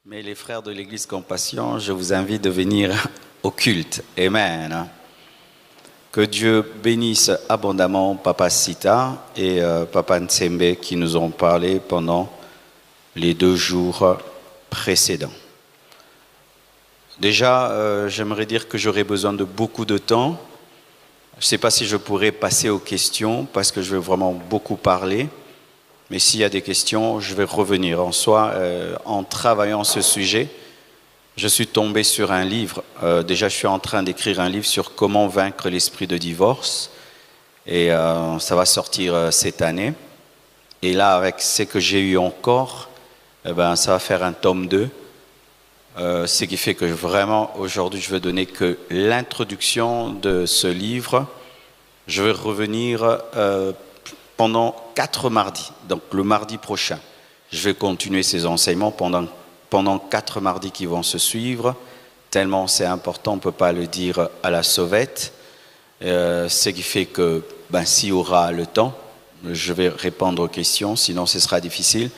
Mais les frères de l'Église Compassion, je vous invite de venir au culte. Amen. Que Dieu bénisse abondamment Papa Sita et Papa Ntsembe qui nous ont parlé pendant les 2 jours précédents. Déjà, j'aimerais dire que j'aurais besoin de beaucoup de temps. Je ne sais pas si je pourrais passer aux questions parce que je vais vraiment beaucoup parler. Mais s'il y a des questions, je vais revenir. En soi, en travaillant ce sujet, je suis tombé sur un livre. Déjà, je suis en train d'écrire un livre sur comment vaincre l'esprit de divorce. Et ça va sortir cette année. Et là, avec ce que j'ai eu encore, ça va faire un tome 2. Ce qui fait que vraiment, aujourd'hui, je vais donner que l'introduction de ce livre. Je vais revenir pendant 4 mardis, donc le mardi prochain. Je vais continuer ces enseignements pendant 4 mardis qui vont se suivre, tellement c'est important, on ne peut pas le dire à la sauvette. Ce qui fait que, s'il y aura le temps, je vais répondre aux questions, sinon ce sera difficile,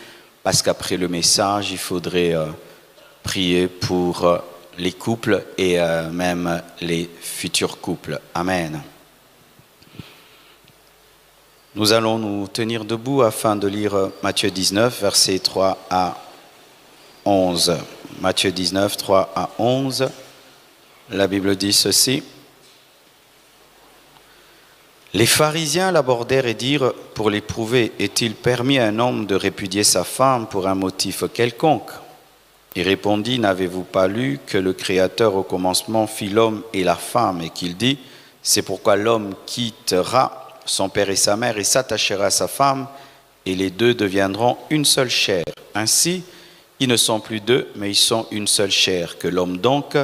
parce qu'après le message, il faudrait prier pour les couples et même les futurs couples. Amen. Nous allons nous tenir debout afin de lire Matthieu 19, versets 3 à 11. Matthieu 19, 3 à 11. La Bible dit ceci. Les pharisiens l'abordèrent et dirent, pour l'éprouver, est-il permis à un homme de répudier sa femme pour un motif quelconque? Il répondit, n'avez-vous pas lu que le Créateur au commencement fit l'homme et la femme et qu'il dit, c'est pourquoi l'homme quittera son père et sa mère, et s'attachera à sa femme, et les 2 deviendront une seule chair. Ainsi, ils ne sont plus 2, mais ils sont une seule chair. Que l'homme donc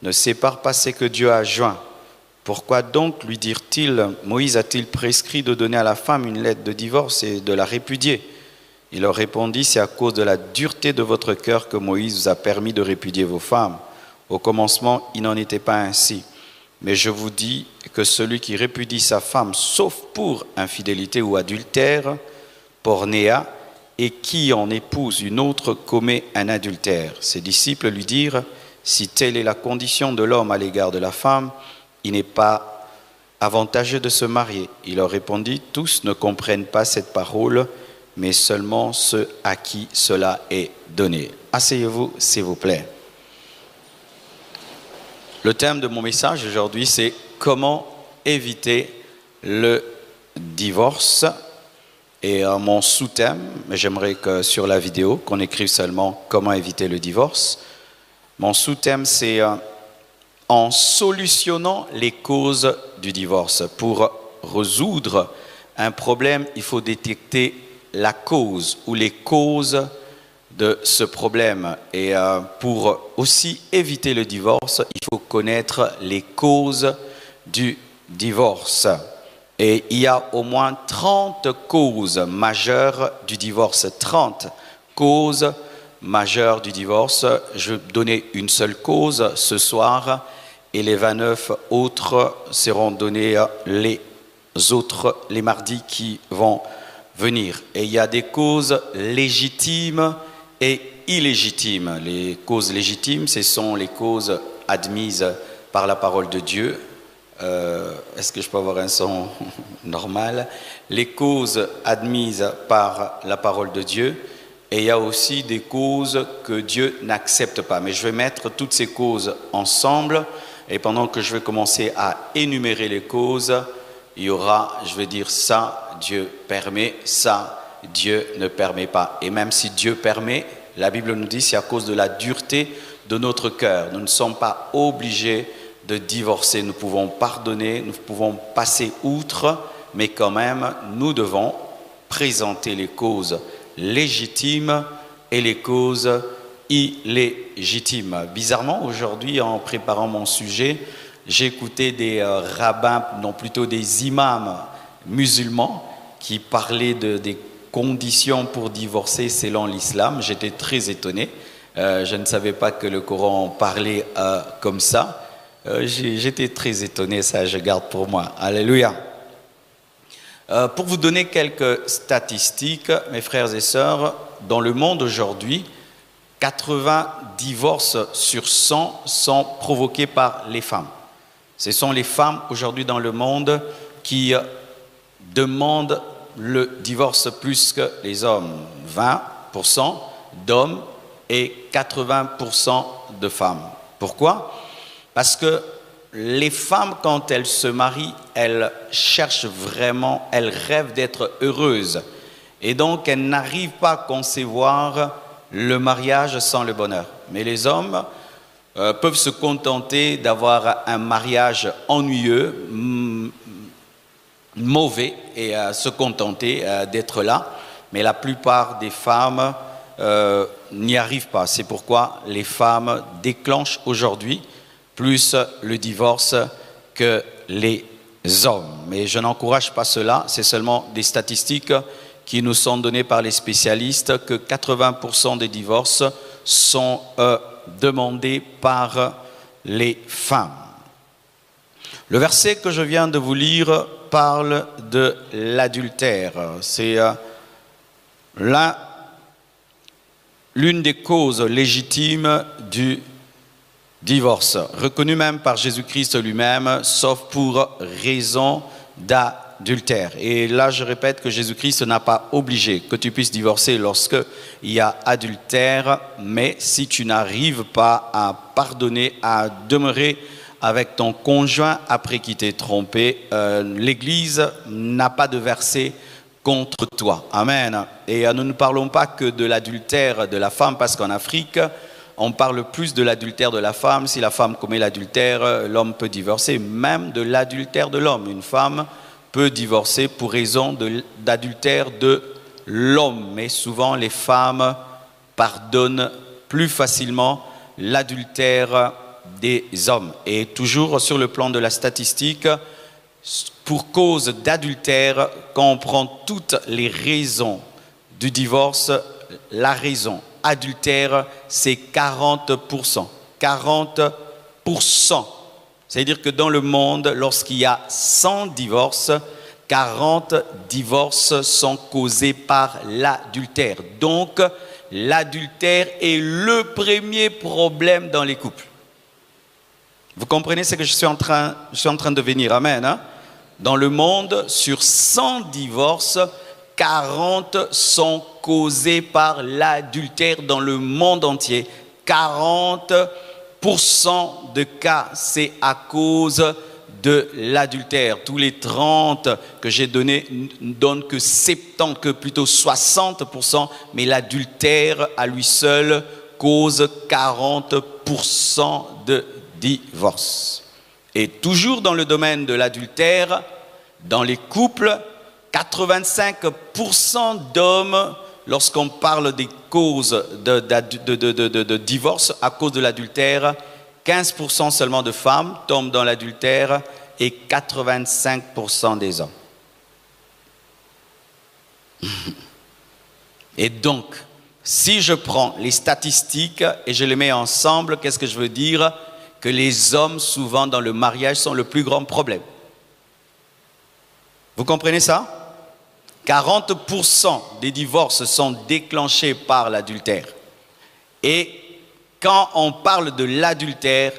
ne sépare pas ce que Dieu a joint. Pourquoi donc, lui dirent-ils, Moïse a-t-il prescrit de donner à la femme une lettre de divorce et de la répudier? Il leur répondit, c'est à cause de la dureté de votre cœur que Moïse vous a permis de répudier vos femmes. Au commencement, il n'en était pas ainsi. Mais je vous dis que celui qui répudie sa femme, sauf pour infidélité ou adultère, pornéa, et qui en épouse une autre, commet un adultère. Ses disciples lui dirent, si telle est la condition de l'homme à l'égard de la femme, il n'est pas avantageux de se marier. Il leur répondit, tous ne comprennent pas cette parole, mais seulement ceux à qui cela est donné. Asseyez-vous, s'il vous plaît. Le thème de mon message aujourd'hui, c'est comment éviter le divorce. Et mon sous-thème, mais j'aimerais que sur la vidéo, qu'on écrive seulement comment éviter le divorce. Mon sous-thème, c'est en solutionnant les causes du divorce. Pour résoudre un problème, il faut détecter la cause ou les causes de ce problème. Et pour aussi éviter le divorce, il faut connaître les causes du divorce. Et il y a au moins 30 causes majeures du divorce. 30 causes majeures du divorce. Je vais donner une seule cause ce soir et les 29 autres seront données les mardis qui vont venir. Et il y a des causes légitimes et illégitimes. Les causes légitimes, ce sont les causes admises par la parole de Dieu. Est-ce que je peux avoir un son normal? Les causes admises par la parole de Dieu. Et il y a aussi des causes que Dieu n'accepte pas. Mais je vais mettre toutes ces causes ensemble. Et pendant que je vais commencer à énumérer les causes, il y aura, je vais dire ça, Dieu permet, ça, Dieu ne permet pas. Et même si Dieu permet, la Bible nous dit c'est à cause de la dureté de notre cœur. Nous ne sommes pas obligés de divorcer. Nous pouvons pardonner, nous pouvons passer outre, mais quand même, nous devons présenter les causes légitimes et les causes illégitimes. Bizarrement, aujourd'hui, en préparant mon sujet, j'ai écouté des rabbins, non plutôt des imams musulmans qui parlaient des conditions pour divorcer selon l'islam. J'étais très étonné. Je ne savais pas que le Coran parlait comme ça. J'étais très étonné, ça je garde pour moi. Alléluia. Pour vous donner quelques statistiques, mes frères et sœurs, dans le monde aujourd'hui, 80 divorces sur 100 sont provoqués par les femmes. Ce sont les femmes aujourd'hui dans le monde qui demandent le divorce plus que les hommes. 20% d'hommes et 80% de femmes. Pourquoi? Parce que les femmes, quand elles se marient, elles cherchent vraiment, elles rêvent d'être heureuses. Et donc, elles n'arrivent pas à concevoir le mariage sans le bonheur. Mais les hommes peuvent se contenter d'avoir un mariage ennuyeux, mauvais, et se contenter d'être là. Mais la plupart des femmes n'y arrivent pas. C'est pourquoi les femmes déclenchent aujourd'hui plus le divorce que les hommes. Mais je n'encourage pas cela, c'est seulement des statistiques qui nous sont données par les spécialistes, que 80% des divorces sont demandés par les femmes. Le verset que je viens de vous lire parle de l'adultère. C'est l'une des causes légitimes du divorce, reconnu même par Jésus-Christ lui-même, sauf pour raison d'adultère. Et là, je répète que Jésus-Christ n'a pas obligé que tu puisses divorcer lorsqu'il y a adultère, mais si tu n'arrives pas à pardonner, à demeurer avec ton conjoint après qu'il t'ait trompé, l'Église n'a pas de verset contre toi. Amen. Et nous ne parlons pas que de l'adultère de la femme, parce qu'en Afrique, on parle plus de l'adultère de la femme. Si la femme commet l'adultère, l'homme peut divorcer, même de l'adultère de l'homme. Une femme peut divorcer pour raison d'adultère de l'homme. Mais souvent, les femmes pardonnent plus facilement l'adultère des hommes. Et toujours sur le plan de la statistique, pour cause d'adultère, quand on prend toutes les raisons du divorce, la raison adultère, c'est 40%. 40%. C'est-à-dire que dans le monde, lorsqu'il y a 100 divorces, 40 divorces sont causés par l'adultère. Donc, l'adultère est le premier problème dans les couples. Vous comprenez ce que je suis en train de venir? Amen. Hein? Dans le monde, sur 100 divorces, 40 sont causés par l'adultère dans le monde entier. 40% de cas, c'est à cause de l'adultère. Tous les 30 que j'ai donnés ne donnent que 70, que plutôt 60%, mais l'adultère à lui seul cause 40% de divorce. Et toujours dans le domaine de l'adultère, dans les couples, 85% d'hommes, lorsqu'on parle des causes de divorce à cause de l'adultère, 15% seulement de femmes tombent dans l'adultère et 85% des hommes. Et donc, si je prends les statistiques et je les mets ensemble, qu'est-ce que je veux dire? Que les hommes, souvent dans le mariage, sont le plus grand problème. Vous comprenez ça? 40% des divorces sont déclenchés par l'adultère. Et quand on parle de l'adultère,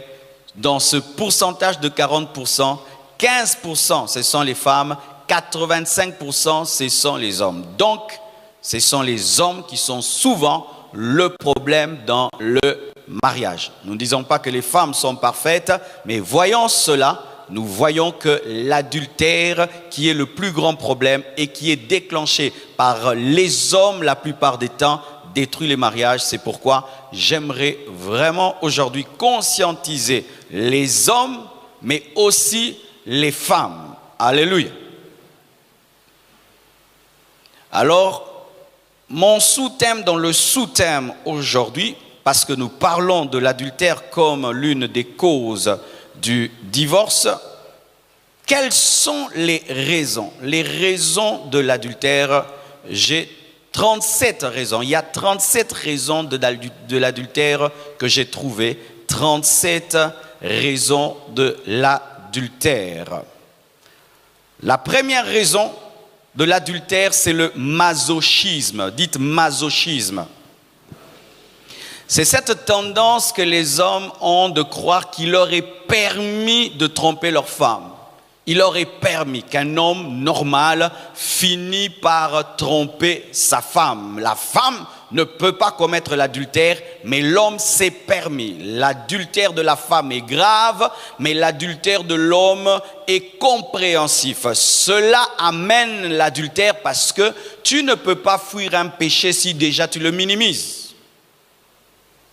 dans ce pourcentage de 40%, 15% ce sont les femmes, 85% ce sont les hommes. Donc, ce sont les hommes qui sont souvent le problème dans le mariage. Nous ne disons pas que les femmes sont parfaites, mais voyons cela, nous voyons que l'adultère, qui est le plus grand problème et qui est déclenché par les hommes la plupart des temps, détruit les mariages. C'est pourquoi j'aimerais vraiment aujourd'hui conscientiser les hommes, mais aussi les femmes. Alléluia. Alors, mon sous-thème dans le sous-thème aujourd'hui, parce que nous parlons de l'adultère comme l'une des causes du divorce, quelles sont les raisons? Les raisons de l'adultère, j'ai 37 raisons. Il y a 37 raisons de l'adultère que j'ai trouvées. 37 raisons de l'adultère. La première raison de l'adultère, c'est le masochisme. Dites masochisme. C'est cette tendance que les hommes ont de croire qu'il leur est permis de tromper leur femme. Il leur est permis qu'un homme normal finit par tromper sa femme. La femme ne peut pas commettre l'adultère, mais l'homme s'est permis. L'adultère de la femme est grave, mais l'adultère de l'homme est compréhensif. Cela amène l'adultère parce que tu ne peux pas fuir un péché si déjà tu le minimises.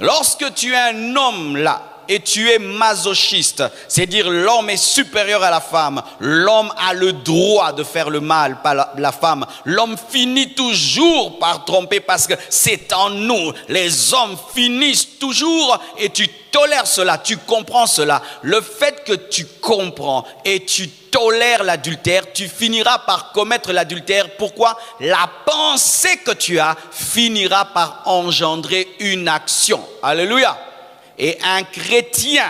Lorsque tu es un homme là, et tu es masochiste, c'est-à-dire l'homme est supérieur à la femme, l'homme a le droit de faire le mal, pas la femme. L'homme finit toujours par tromper parce que c'est en nous. Les hommes finissent toujours et tu tolères cela, tu comprends cela. Le fait que tu comprends et tu tolères l'adultère, tu finiras par commettre l'adultère. Pourquoi? La pensée que tu as finira par engendrer une action. Alléluia. Et un chrétien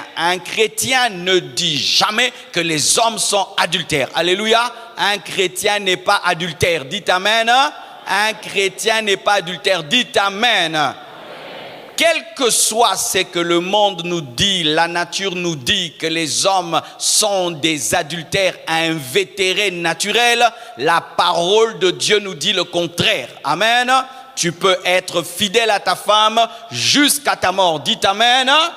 ne dit jamais que les hommes sont adultères. Alléluia. Un chrétien n'est pas adultère. Dites amen. Un chrétien n'est pas adultère. Dites amen. Amen. Quel que soit ce que le monde nous dit, la nature nous dit que les hommes sont des adultères invétérés naturels, la parole de Dieu nous dit le contraire. Amen. Tu peux être fidèle à ta femme jusqu'à ta mort. Dites amen. Amen.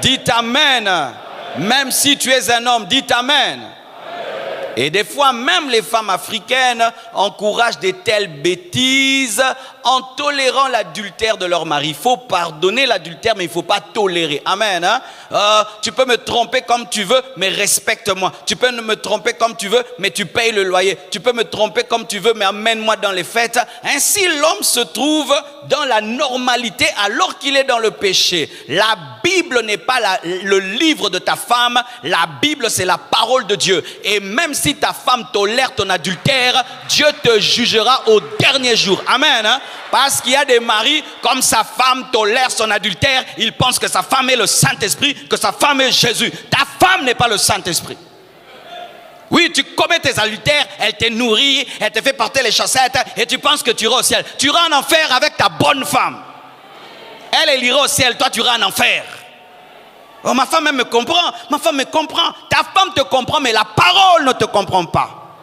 Dites amen. Amen. Même si tu es un homme, dites amen. Amen. Et des fois, même les femmes africaines encouragent de telles bêtises en tolérant l'adultère de leur mari. Il faut pardonner l'adultère, mais il ne faut pas tolérer. Amen. Tu peux me tromper comme tu veux, mais respecte-moi. Tu peux me tromper comme tu veux, mais tu payes le loyer. Tu peux me tromper comme tu veux, mais amène-moi dans les fêtes. Ainsi, l'homme se trouve dans la normalité alors qu'il est dans le péché. La Bible n'est pas le livre de ta femme. La Bible, c'est la parole de Dieu. Et même si ta femme tolère ton adultère, Dieu te jugera au dernier jour. Amen. Parce qu'il y a des maris, comme sa femme tolère son adultère, ils pensent que sa femme est le Saint-Esprit, que sa femme est Jésus. Ta femme n'est pas le Saint-Esprit. Oui, tu commets tes adultères, elle te nourrit, elle te fait porter les chaussettes et tu penses que tu iras au ciel. Tu iras en enfer avec ta bonne femme. Elle ira au ciel, toi tu iras en enfer. Oh, ma femme elle me comprend, ma femme me comprend. Ta femme te comprend, mais la parole ne te comprend pas.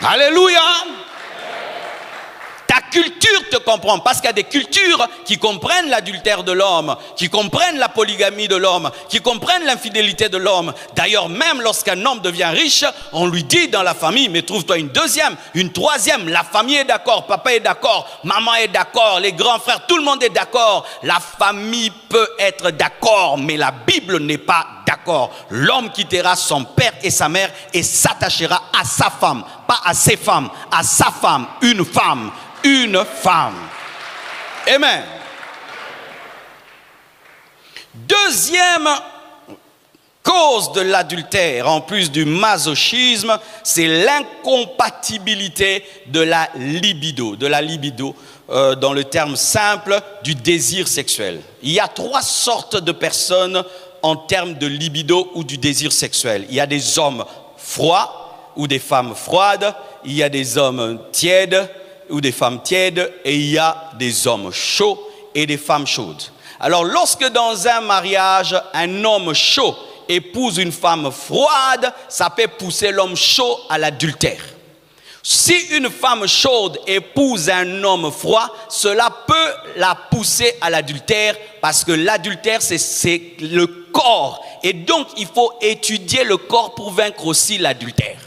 Alléluia. Ta culture te comprend, parce qu'il y a des cultures qui comprennent l'adultère de l'homme, qui comprennent la polygamie de l'homme, qui comprennent l'infidélité de l'homme. D'ailleurs, même lorsqu'un homme devient riche, on lui dit dans la famille, mais trouve-toi une deuxième, une troisième. La famille est d'accord, papa est d'accord, maman est d'accord, les grands frères, tout le monde est d'accord. La famille peut être d'accord, mais la Bible n'est pas d'accord. L'homme quittera son père et sa mère et s'attachera à sa femme, pas à ses femmes, à sa femme, une femme. Une femme. Amen. Deuxième cause de l'adultère, en plus du masochisme, c'est l'incompatibilité de la libido. Dans le terme simple, du désir sexuel. Il y a trois sortes de personnes en termes de libido ou du désir sexuel. Il y a des hommes froids ou des femmes froides. Il y a des hommes tièdes ou des femmes tièdes, et il y a des hommes chauds et des femmes chaudes. Alors lorsque dans un mariage, un homme chaud épouse une femme froide, ça peut pousser l'homme chaud à l'adultère. Si une femme chaude épouse un homme froid, cela peut la pousser à l'adultère, parce que l'adultère c'est le corps, et donc il faut étudier le corps pour vaincre aussi l'adultère.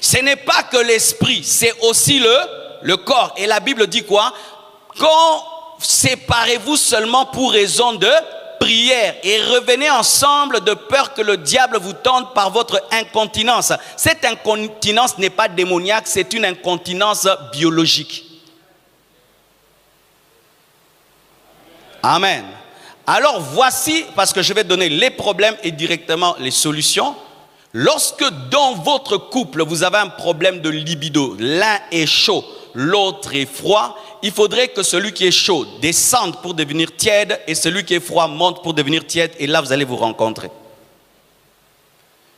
Ce n'est pas que l'esprit, c'est aussi le corps. Et la Bible dit quoi? Quand séparez-vous seulement pour raison de prière et revenez ensemble de peur que le diable vous tente par votre incontinence. Cette incontinence n'est pas démoniaque, c'est une incontinence biologique. Amen. Alors voici, parce que je vais donner les problèmes et directement les solutions. Lorsque dans votre couple, vous avez un problème de libido, l'un est chaud, l'autre est froid, il faudrait que celui qui est chaud descende pour devenir tiède et celui qui est froid monte pour devenir tiède, et là vous allez vous rencontrer.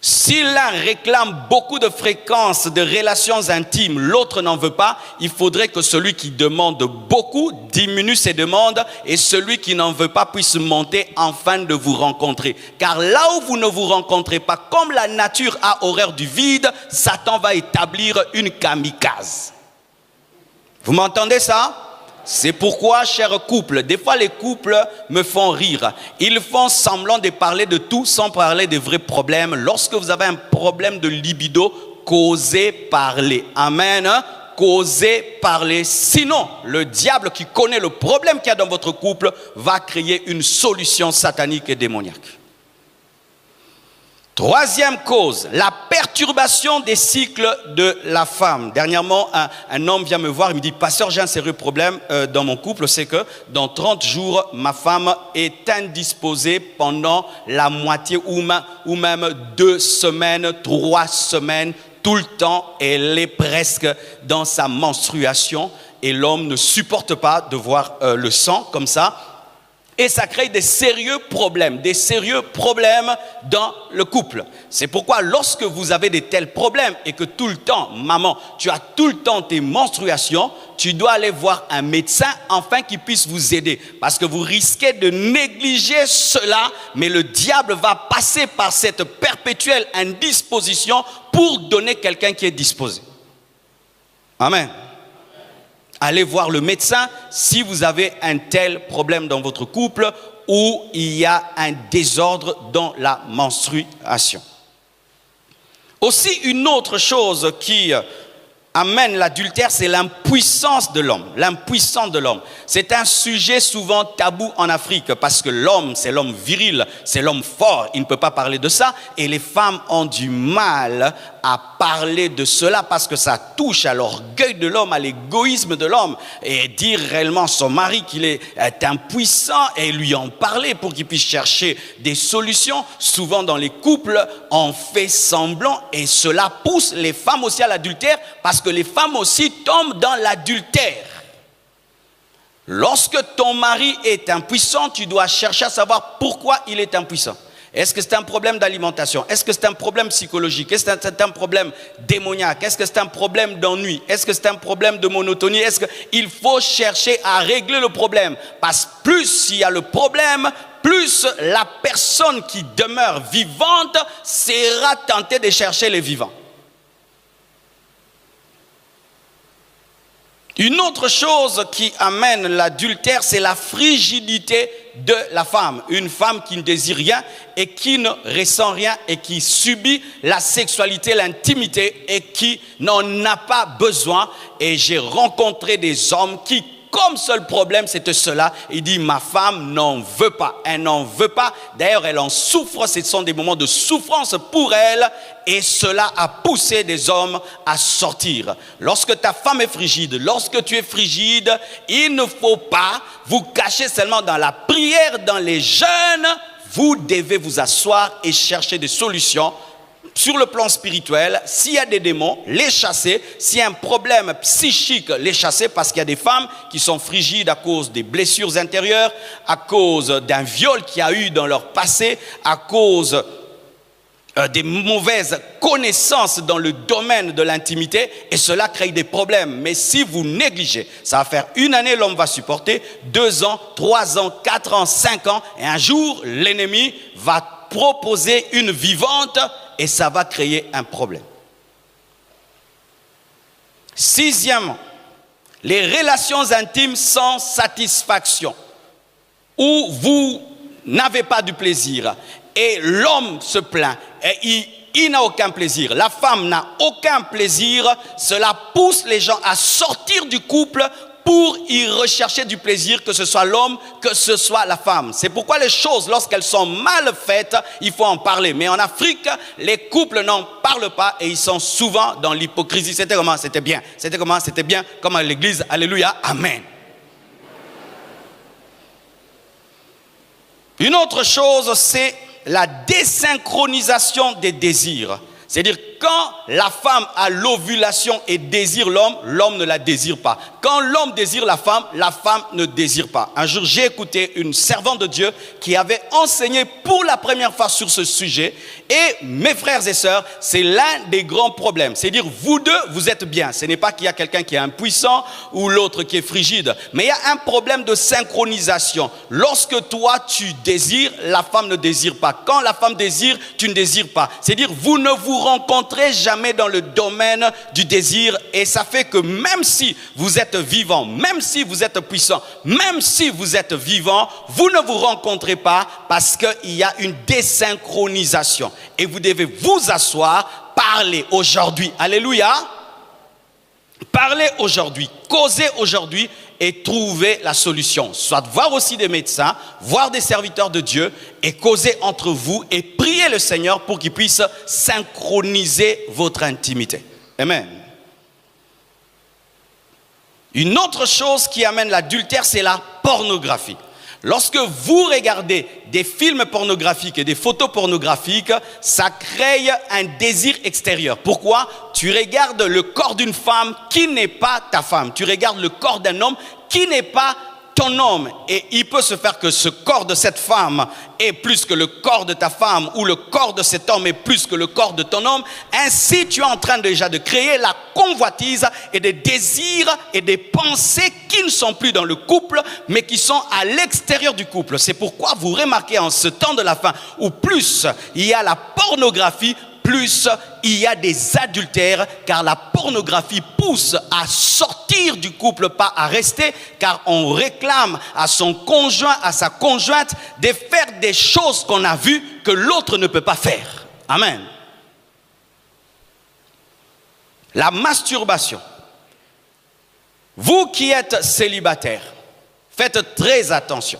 Si l'un réclame beaucoup de fréquences de relations intimes, l'autre n'en veut pas, il faudrait que celui qui demande beaucoup diminue ses demandes et celui qui n'en veut pas puisse monter afin de vous rencontrer. Car là où vous ne vous rencontrez pas, comme la nature a horreur du vide, Satan va établir une kamikaze. Vous m'entendez ça? C'est pourquoi, chers couples, des fois les couples me font rire. Ils font semblant de parler de tout sans parler des vrais problèmes. Lorsque vous avez un problème de libido, causez parler. Amen. Causez parler. Sinon, le diable qui connaît le problème qu'il y a dans votre couple va créer une solution satanique et démoniaque. Troisième cause, la perturbation des cycles de la femme. Dernièrement, un homme vient me voir, il me dit, pasteur, j'ai un sérieux problème dans mon couple, c'est que dans 30 jours, ma femme est indisposée pendant la moitié ou même 2 semaines, 3 semaines, tout le temps, elle est presque dans sa menstruation et l'homme ne supporte pas de voir le sang comme ça. Et ça crée des sérieux problèmes dans le couple. C'est pourquoi lorsque vous avez de tels problèmes et que tout le temps, maman, tu as tout le temps tes menstruations, tu dois aller voir un médecin afin qu'il puisse vous aider. Parce que vous risquez de négliger cela, mais le diable va passer par cette perpétuelle indisposition pour donner quelqu'un qui est disposé. Amen. Allez voir le médecin si vous avez un tel problème dans votre couple ou il y a un désordre dans la menstruation. Aussi, une autre chose qui amène l'adultère, c'est l'impuissance de l'homme. L'impuissance de l'homme. C'est un sujet souvent tabou en Afrique parce que l'homme, c'est l'homme viril, c'est l'homme fort. Il ne peut pas parler de ça et les femmes ont du mal à parler de cela parce que ça touche à l'orgueil de l'homme, à l'égoïsme de l'homme. Et dire réellement à son mari qu'il est impuissant et lui en parler pour qu'il puisse chercher des solutions. Souvent dans les couples, on fait semblant et cela pousse les femmes aussi à l'adultère parce que les femmes aussi tombent dans l'adultère. Lorsque ton mari est impuissant, tu dois chercher à savoir pourquoi il est impuissant. Est-ce que c'est un problème d'alimentation? Est-ce que c'est un problème psychologique? Est-ce que c'est un problème démoniaque? Est-ce que c'est un problème d'ennui? Est-ce que c'est un problème de monotonie? Est-ce qu'il faut chercher à régler le problème? Parce que plus il y a le problème, plus la personne qui demeure vivante sera tentée de chercher les vivants. Une autre chose qui amène l'adultère, c'est la frigidité de la femme. Une femme qui ne désire rien et qui ne ressent rien et qui subit la sexualité, l'intimité et qui n'en a pas besoin. Et j'ai rencontré des hommes qui, comme seul problème, c'était cela. Il dit, ma femme n'en veut pas. Elle n'en veut pas. D'ailleurs, elle en souffre. Ce sont des moments de souffrance pour elle. Et cela a poussé des hommes à sortir. Lorsque ta femme est frigide, lorsque tu es frigide, il ne faut pas vous cacher seulement dans la prière, dans les jeûnes. Vous devez vous asseoir et chercher des solutions. Sur le plan spirituel, s'il y a des démons, les chasser. S'il y a un problème psychique, les chasser, parce qu'il y a des femmes qui sont frigides à cause des blessures intérieures, à cause d'un viol qu'il y a eu dans leur passé, à cause des mauvaises connaissances dans le domaine de l'intimité, et cela crée des problèmes. Mais si vous négligez, ça va faire 1 année, l'homme va supporter, 2 ans, 3 ans, 4 ans, 5 ans, et un jour, l'ennemi va proposer une vivante, et ça va créer un problème. 6e, les relations intimes sans satisfaction, où vous n'avez pas du plaisir, et l'homme se plaint, et il n'a aucun plaisir, la femme n'a aucun plaisir, cela pousse les gens à sortir du couple pour y rechercher du plaisir, que ce soit l'homme, que ce soit la femme. C'est pourquoi les choses, lorsqu'elles sont mal faites, il faut en parler. Mais en Afrique, les couples n'en parlent pas et ils sont souvent dans l'hypocrisie. C'était comment? C'était bien. C'était comment? C'était bien. Comme à l'église. Alléluia. Amen. Une autre chose, c'est la désynchronisation des désirs. C'est-à-dire, quand la femme a l'ovulation et désire l'homme, l'homme ne la désire pas. Quand l'homme désire la femme ne désire pas. Un jour, j'ai écouté une servante de Dieu qui avait enseigné pour la première fois sur ce sujet. Et mes frères et sœurs, c'est l'un des grands problèmes. C'est dire, vous deux, vous êtes bien. Ce n'est pas qu'il y a quelqu'un qui est impuissant ou l'autre qui est frigide. Mais il y a un problème de synchronisation. Lorsque toi, tu désires, la femme ne désire pas. Quand la femme désire, tu ne désires pas. C'est-à-dire, vous ne vous rencontrez jamais dans le domaine du désir. Et ça fait que même si vous êtes vivant, même si vous êtes puissant, même si vous êtes vivant, vous ne vous rencontrez pas parce qu'il y a une désynchronisation. Et vous devez vous asseoir, parler aujourd'hui. Alléluia. Parler aujourd'hui, causer aujourd'hui et trouver la solution. Soit voir aussi des médecins, voir des serviteurs de Dieu et causer entre vous et prier le Seigneur pour qu'il puisse synchroniser votre intimité. Amen. Une autre chose qui amène l'adultère, c'est la pornographie. Lorsque vous regardez des films pornographiques et des photos pornographiques, ça crée un désir extérieur. Pourquoi? Tu regardes le corps d'une femme qui n'est pas ta femme. Tu regardes le corps d'un homme qui n'est pas ton homme. Et il peut se faire que ce corps de cette femme est plus que le corps de ta femme ou le corps de cet homme est plus que le corps de ton homme. Ainsi, tu es en train déjà de créer la convoitise et des désirs et des pensées qui ne sont plus dans le couple, mais qui sont à l'extérieur du couple. C'est pourquoi vous remarquez en ce temps de la fin, où plus il y a la pornographie, plus il y a des adultères, car la pornographie pousse à sortir du couple, pas à rester, car on réclame à son conjoint, à sa conjointe, de faire des choses qu'on a vues que l'autre ne peut pas faire. Amen. La masturbation. Vous qui êtes célibataire, faites très attention.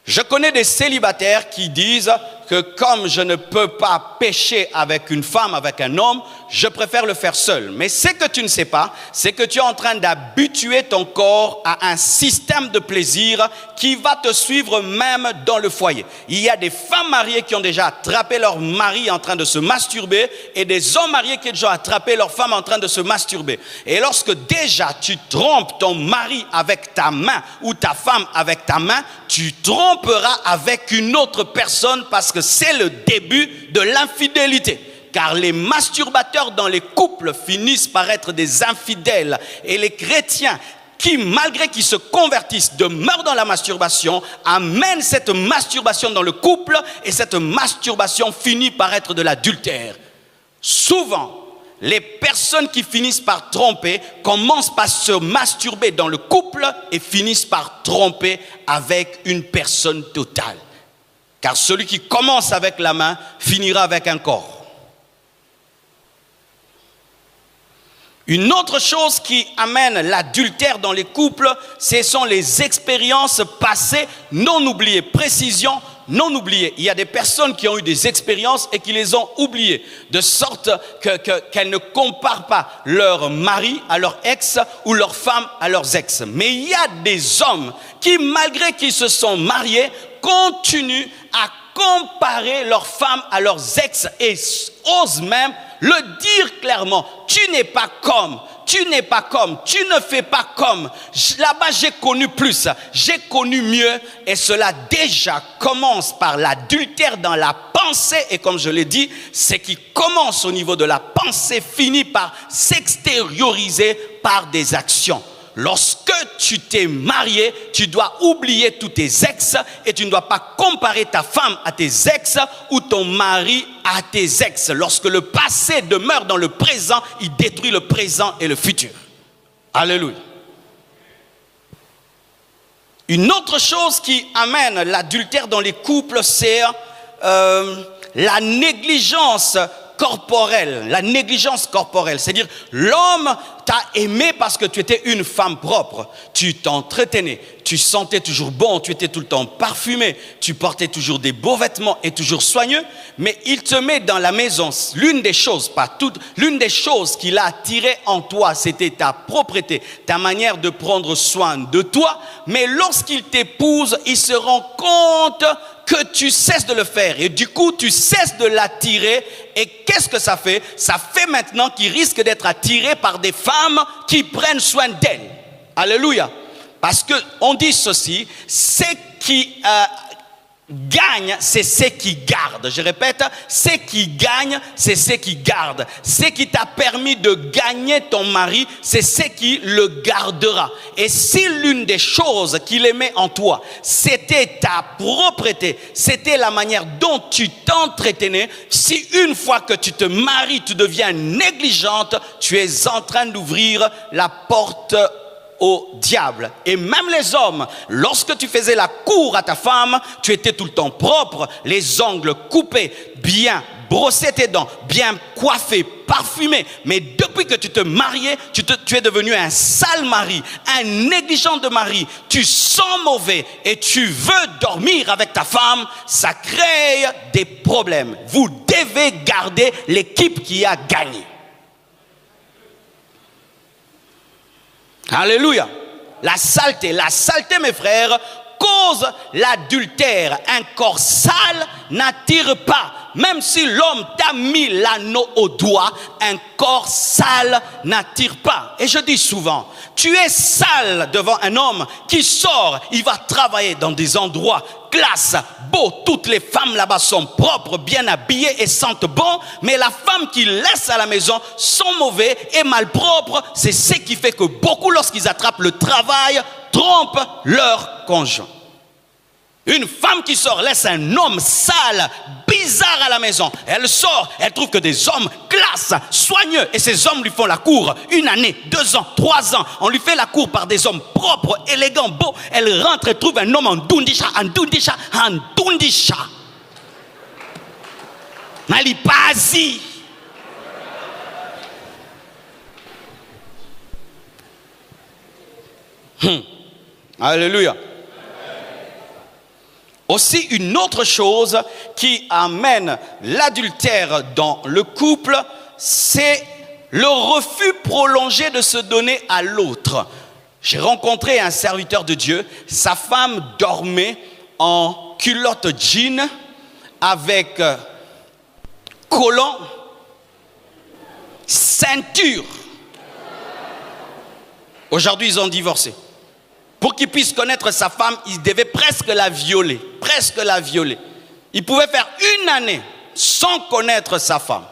Je connais des célibataires qui disent que comme je ne peux pas pécher avec une femme, avec un homme, je préfère le faire seul. Mais ce que tu ne sais pas, c'est que tu es en train d'habituer ton corps à un système de plaisir qui va te suivre même dans le foyer. Il y a des femmes mariées qui ont déjà attrapé leur mari en train de se masturber et des hommes mariés qui ont déjà attrapé leur femme en train de se masturber. Et lorsque déjà tu trompes ton mari avec ta main ou ta femme avec ta main, tu tromperas avec une autre personne parce que c'est le début de l'infidélité. Car les masturbateurs dans les couples finissent par être des infidèles. Et les chrétiens qui, malgré qu'ils se convertissent, demeurent dans la masturbation, amènent cette masturbation dans le couple et cette masturbation finit par être de l'adultère. Souvent, les personnes qui finissent par tromper commencent par se masturber dans le couple et finissent par tromper avec une personne totale. Car celui qui commence avec la main finira avec un corps. Une autre chose qui amène l'adultère dans les couples, ce sont les expériences passées non oubliées. Précision, non oubliées. Il y a des personnes qui ont eu des expériences et qui les ont oubliées, de sorte qu'elles ne comparent pas leur mari à leur ex ou leur femme à leurs ex. Mais il y a des hommes qui, malgré qu'ils se sont mariés, continuent à comparer leurs femmes à leurs ex et osent même le dire clairement. Tu n'es pas comme, tu n'es pas comme, tu ne fais pas comme. Là-bas, j'ai connu plus, j'ai connu mieux. Et cela déjà commence par l'adultère dans la pensée. Et comme je l'ai dit, ce qui commence au niveau de la pensée finit par s'extérioriser par des actions. Lorsque tu t'es marié, tu dois oublier tous tes ex et tu ne dois pas comparer ta femme à tes ex ou ton mari à tes ex. Lorsque le passé demeure dans le présent, il détruit le présent et le futur. Alléluia. Une autre chose qui amène l'adultère dans les couples, c'est la négligence corporelle. La négligence corporelle, c'est-à-dire l'homme t'a aimé parce que tu étais une femme propre. Tu t'entretenais, tu sentais toujours bon, tu étais tout le temps parfumé, tu portais toujours des beaux vêtements et toujours soigneux. Mais il te met dans la maison. L'une des choses, pas toutes, l'une des choses qu'il a attiré en toi, c'était ta propreté, ta manière de prendre soin de toi. Mais lorsqu'il t'épouse, il se rend compte que tu cesses de le faire et du coup tu cesses de l'attirer. Et qu'est-ce que ça fait? Ça fait maintenant qu'il risque d'être attiré par des femmes qui prennent soin d'elle. Alléluia. Parce que on dit ceci, c'est qui gagne, c'est ce qui garde. Je répète, ce qui gagne, c'est ce qui garde. Ce qui t'a permis de gagner ton mari, c'est ce qui le gardera. Et si l'une des choses qu'il aimait en toi, c'était ta propreté, c'était la manière dont tu t'entretenais, si une fois que tu te maries, tu deviens négligente, tu es en train d'ouvrir la porte au diable. Et même les hommes, lorsque tu faisais la cour à ta femme, tu étais tout le temps propre, les ongles coupés, bien brosser tes dents, bien coiffé, parfumé. Mais depuis que tu te mariais, tu es devenu un sale mari, un négligent de mari. Tu sens mauvais et tu veux dormir avec ta femme. Ça crée des problèmes. Vous devez garder l'équipe qui a gagné. Alléluia. La saleté, mes frères, cause l'adultère. Un corps sale n'attire pas. Même si l'homme t'a mis l'anneau au doigt, un corps sale n'attire pas. Et je dis souvent, tu es sale devant un homme qui sort, il va travailler dans des endroits classe, beau. Toutes les femmes là-bas sont propres, bien habillées et sentent bon. Mais la femme qui laisse à la maison sont mauvais et malpropres. C'est ce qui fait que beaucoup, lorsqu'ils attrapent le travail, trompent leur conjoint. Une femme qui sort laisse un homme sale, bizarre à la maison. Elle sort, elle trouve que des hommes classe, soigneux. Et ces hommes lui font la cour 1 année, 2 ans, 3 ans. On lui fait la cour par des hommes propres, élégants, beaux. Elle rentre et trouve un homme en dundisha. Nalipasi. Alléluia. Aussi, une autre chose qui amène l'adultère dans le couple, c'est le refus prolongé de se donner à l'autre. J'ai rencontré un serviteur de Dieu, sa femme dormait en culotte jean avec collant, ceinture. Aujourd'hui, ils ont divorcé. Pour qu'il puisse connaître sa femme, il devait presque la violer. Il pouvait faire 1 année sans connaître sa femme.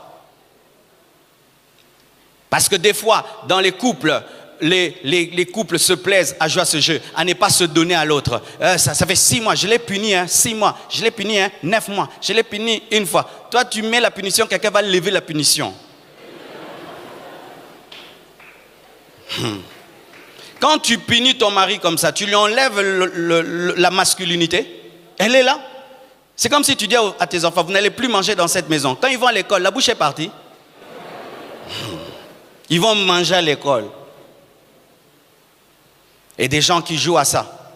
Parce que des fois, dans les couples, les couples se plaisent à jouer à ce jeu, à ne pas se donner à l'autre. Ça fait 6 mois, je l'ai puni, 6 mois, je l'ai puni, 9 mois, je l'ai puni 1 fois. Toi, tu mets la punition, quelqu'un va lever la punition. Quand tu punis ton mari comme ça, tu lui enlèves la masculinité. Elle est là. C'est comme si tu dis à tes enfants, vous n'allez plus manger dans cette maison. Quand ils vont à l'école, la bouche est partie. Ils vont manger à l'école. Et des gens qui jouent à ça.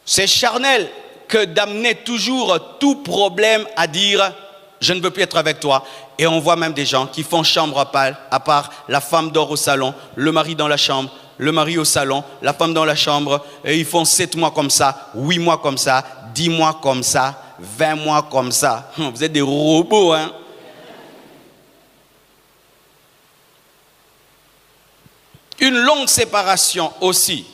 C'est charnel que d'amener toujours tout problème à dire, je ne veux plus être avec toi. Et on voit même des gens qui font chambre à part, la femme dort au salon, le mari dans la chambre, le mari au salon, la femme dans la chambre, et ils font 7 mois comme ça, 8 mois comme ça, 10 mois comme ça, 20 mois comme ça. Vous êtes des robots, hein? Une longue séparation aussi.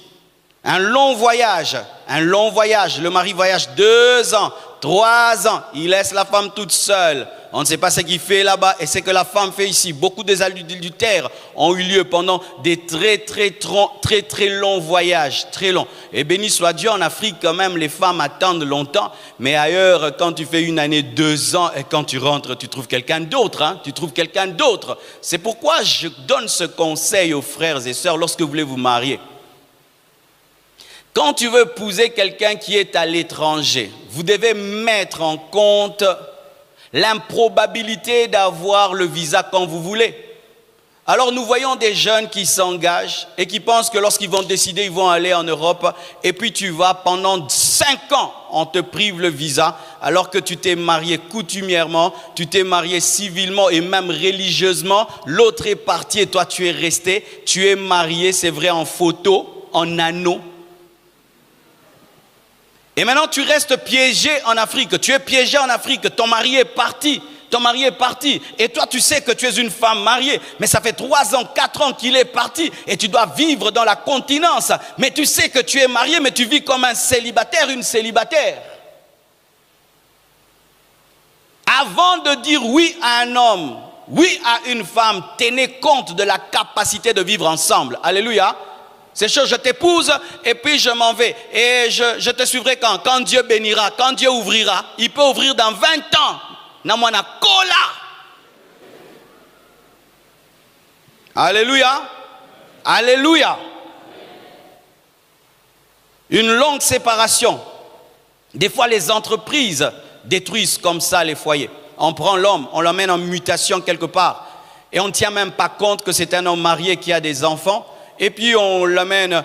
Un long voyage. Le mari voyage 2 ans, 3 ans. Il laisse la femme toute seule. On ne sait pas ce qu'il fait là-bas et ce que la femme fait ici. Beaucoup des adultères ont eu lieu pendant des très longs voyages, très longs. Et béni soit Dieu, en Afrique quand même, les femmes attendent longtemps. Mais ailleurs, quand tu fais 1 année, 2 ans, et quand tu rentres, tu trouves quelqu'un d'autre. C'est pourquoi je donne ce conseil aux frères et sœurs lorsque vous voulez vous marier. Quand tu veux épouser quelqu'un qui est à l'étranger, vous devez mettre en compte l'improbabilité d'avoir le visa quand vous voulez. Alors nous voyons des jeunes qui s'engagent et qui pensent que lorsqu'ils vont décider, ils vont aller en Europe. Et puis tu vas pendant 5 ans, on te prive le visa alors que tu t'es marié coutumièrement, tu t'es marié civilement et même religieusement. L'autre est parti et toi tu es resté. Tu es marié, c'est vrai, en photo, en anneau. Et maintenant tu restes piégé en Afrique. Tu es piégé en Afrique, ton mari est parti. Ton mari est parti et toi tu sais que tu es une femme mariée, mais ça fait 3 ans, 4 ans qu'il est parti et tu dois vivre dans la continence. Mais tu sais que tu es marié, mais tu vis comme un célibataire, une célibataire. Avant de dire oui à un homme, oui à une femme, tenez compte de la capacité de vivre ensemble. Alléluia. C'est chose, je t'épouse et puis je m'en vais. Et je te suivrai quand Dieu bénira, quand Dieu ouvrira. Il peut ouvrir dans 20 ans. Namwana kola. Alléluia. Alléluia. Une longue séparation. Des fois, les entreprises détruisent comme ça les foyers. On prend l'homme, on l'emmène en mutation quelque part. Et on ne tient même pas compte que c'est un homme marié qui a des enfants. Et puis on l'amène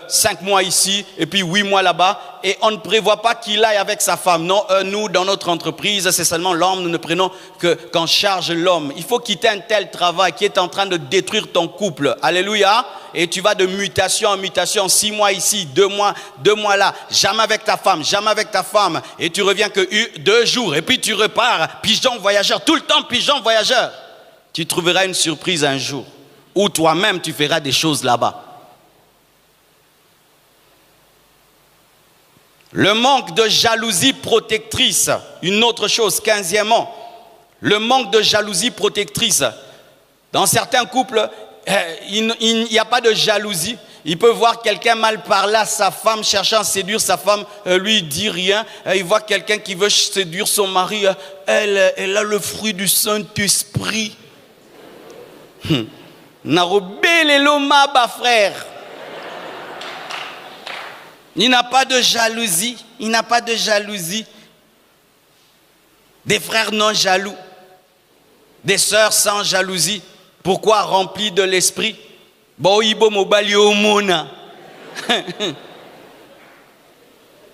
5 mois ici, et puis 8 mois là-bas, et on ne prévoit pas qu'il aille avec sa femme. Non, nous, dans notre entreprise, c'est seulement l'homme, nous ne prenons qu'en charge l'homme. Il faut quitter un tel travail qui est en train de détruire ton couple. Alléluia. Et tu vas de mutation en mutation, 6 mois ici, 2 mois là, jamais avec ta femme, jamais avec ta femme. Et tu reviens que 2 jours, et puis tu repars, pigeon voyageur, tout le temps pigeon voyageur. Tu trouveras une surprise un jour. Ou toi-même, tu feras des choses là-bas. Le manque de jalousie protectrice. Une autre chose, 15e. Le manque de jalousie protectrice. Dans certains couples, il n'y a pas de jalousie. Il peut voir quelqu'un mal parler à sa femme, cherchant à séduire sa femme, lui dit rien. Il voit quelqu'un qui veut séduire son mari. Elle a le fruit du Saint-Esprit. Frère. Il n'a pas de jalousie. Il n'a pas de jalousie. Des frères non jaloux. Des sœurs sans jalousie. Pourquoi? Remplis de l'esprit.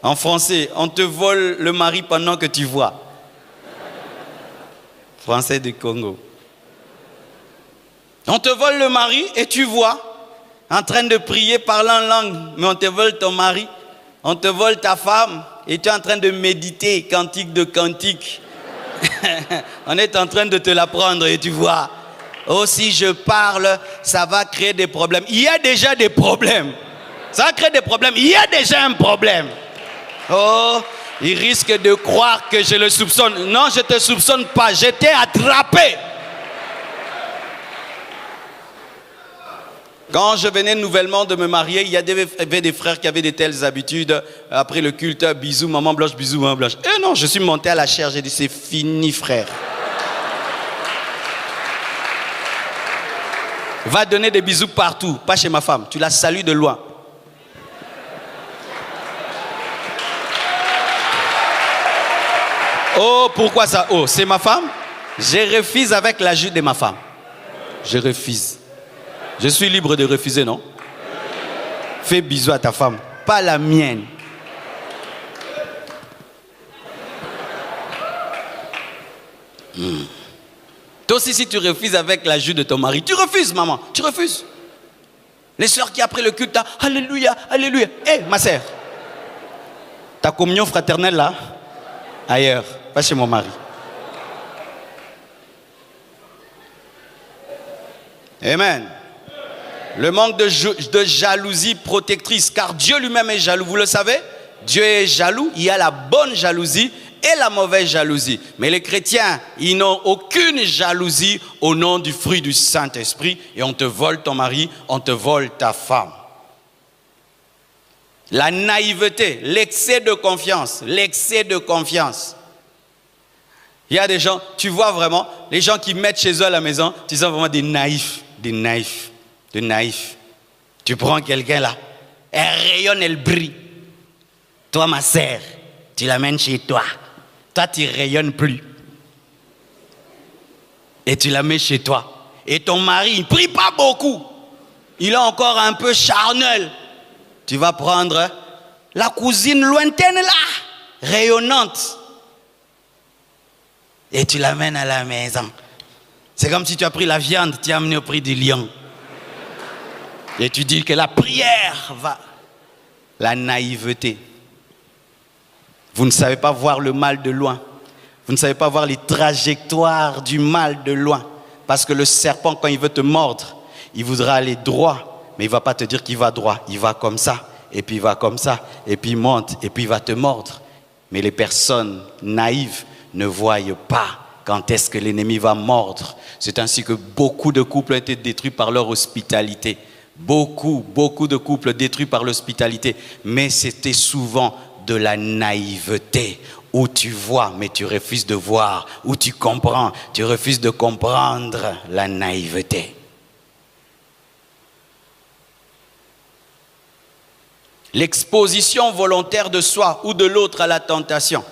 En français, on te vole le mari pendant que tu vois. Français du Congo. On te vole le mari et tu vois, en train de prier, parlant en langue, mais on te vole ton mari, on te vole ta femme et tu es en train de méditer, cantique de cantique. On est en train de te l'apprendre et tu vois, oh si je parle, ça va créer des problèmes. Il y a déjà des problèmes. Ça va créer des problèmes. Il y a déjà un problème. Oh, il risque de croire que je le soupçonne. Non, je ne te soupçonne pas, je t'ai attrapé. Quand je venais nouvellement de me marier, il y avait des frères qui avaient de telles habitudes. Après le culte, bisous, maman Blanche, bisous, maman Blanche. Et non, je suis monté à la chair, j'ai dit, c'est fini, frère. Va donner des bisous partout, pas chez ma femme. Tu la salues de loin. Oh, pourquoi ça? Oh, c'est ma femme? Je refuse avec l'ajout de ma femme. Je refuse. Je suis libre de refuser, non? Fais bisous à ta femme, pas la mienne. Toi aussi, si tu refuses avec l'ajout de ton mari, tu refuses, maman, tu refuses. Les sœurs qui après le culte, alléluia, alléluia. Hé, ma sœur, ta communion fraternelle là, ailleurs, pas chez mon mari. Amen. Le manque de jalousie protectrice, car Dieu lui-même est jaloux, vous le savez? Dieu est jaloux, il y a la bonne jalousie et la mauvaise jalousie. Mais les chrétiens, ils n'ont aucune jalousie au nom du fruit du Saint-Esprit. Et on te vole ton mari, on te vole ta femme. La naïveté, l'excès de confiance, l'excès de confiance. Il y a des gens, tu vois vraiment, les gens qui mettent chez eux à la maison, tu sens vraiment des naïfs. De naïf. Tu prends quelqu'un là, elle rayonne, elle brille. Toi, ma sœur, tu l'amènes chez toi. Toi, tu ne rayonnes plus. Et tu la mets chez toi. et ton mari, il ne prie pas beaucoup, il est encore un peu charnel, tu vas prendre la cousine lointaine là, rayonnante, et tu l'amènes à la maison. C'est comme si tu as pris la viande, tu as amené au prix du lion. Et tu dis que la prière va. La naïveté. Vous ne savez pas voir le mal de loin. Vous ne savez pas voir les trajectoires du mal de loin. Parce que le serpent, quand il veut te mordre, il voudra aller droit, mais il ne va pas te dire qu'il va droit. Il va comme ça, et puis il va comme ça, et puis il monte, et puis il va te mordre. Mais les personnes naïves ne voient pas quand est-ce que l'ennemi va mordre. C'est ainsi que beaucoup de couples ont été détruits par leur hospitalité. Beaucoup de couples détruits par l'hospitalité. Mais c'était souvent de la naïveté. Où tu vois, mais tu refuses de voir. Où tu comprends, tu refuses de comprendre. La naïveté. L'exposition volontaire de soi ou de l'autre à la tentation.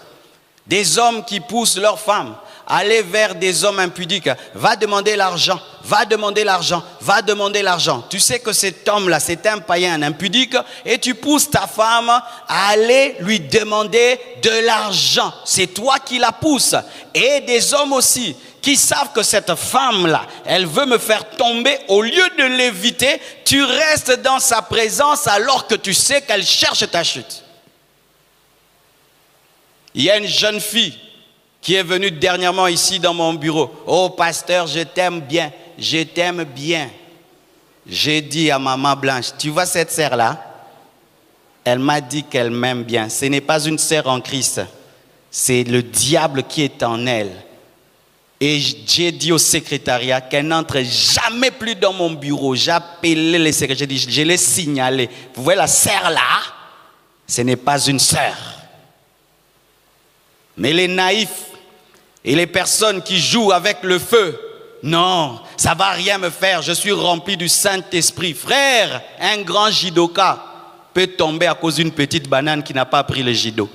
Des hommes qui poussent leurs femmes à aller vers des hommes impudiques. Va demander l'argent, va demander l'argent, va demander l'argent. Tu sais que cet homme-là, c'est un païen, un impudique, et tu pousses ta femme à aller lui demander de l'argent. C'est toi qui la pousses. Et des hommes aussi qui savent que cette femme-là, elle veut me faire tomber, au lieu de l'éviter, tu restes dans sa présence alors que tu sais qu'elle cherche ta chute. Il y a une jeune fille qui est venue dernièrement ici dans mon bureau. Oh pasteur, je t'aime bien, je t'aime bien. J'ai dit à maman Blanche, tu vois cette sœur-là? Elle m'a dit qu'elle m'aime bien. Ce n'est pas une sœur en Christ, c'est le diable qui est en elle. Et j'ai dit au secrétariat qu'elle n'entre jamais plus dans mon bureau. J'ai appelé les secrétaires, j'ai dit, je l'ai signalé. Vous voyez la sœur là? Ce n'est pas une sœur. Mais les naïfs et les personnes qui jouent avec le feu, non, ça ne va rien me faire, je suis rempli du Saint-Esprit. Frère, un grand judoka peut tomber à cause d'une petite banane qui n'a pas pris le judo.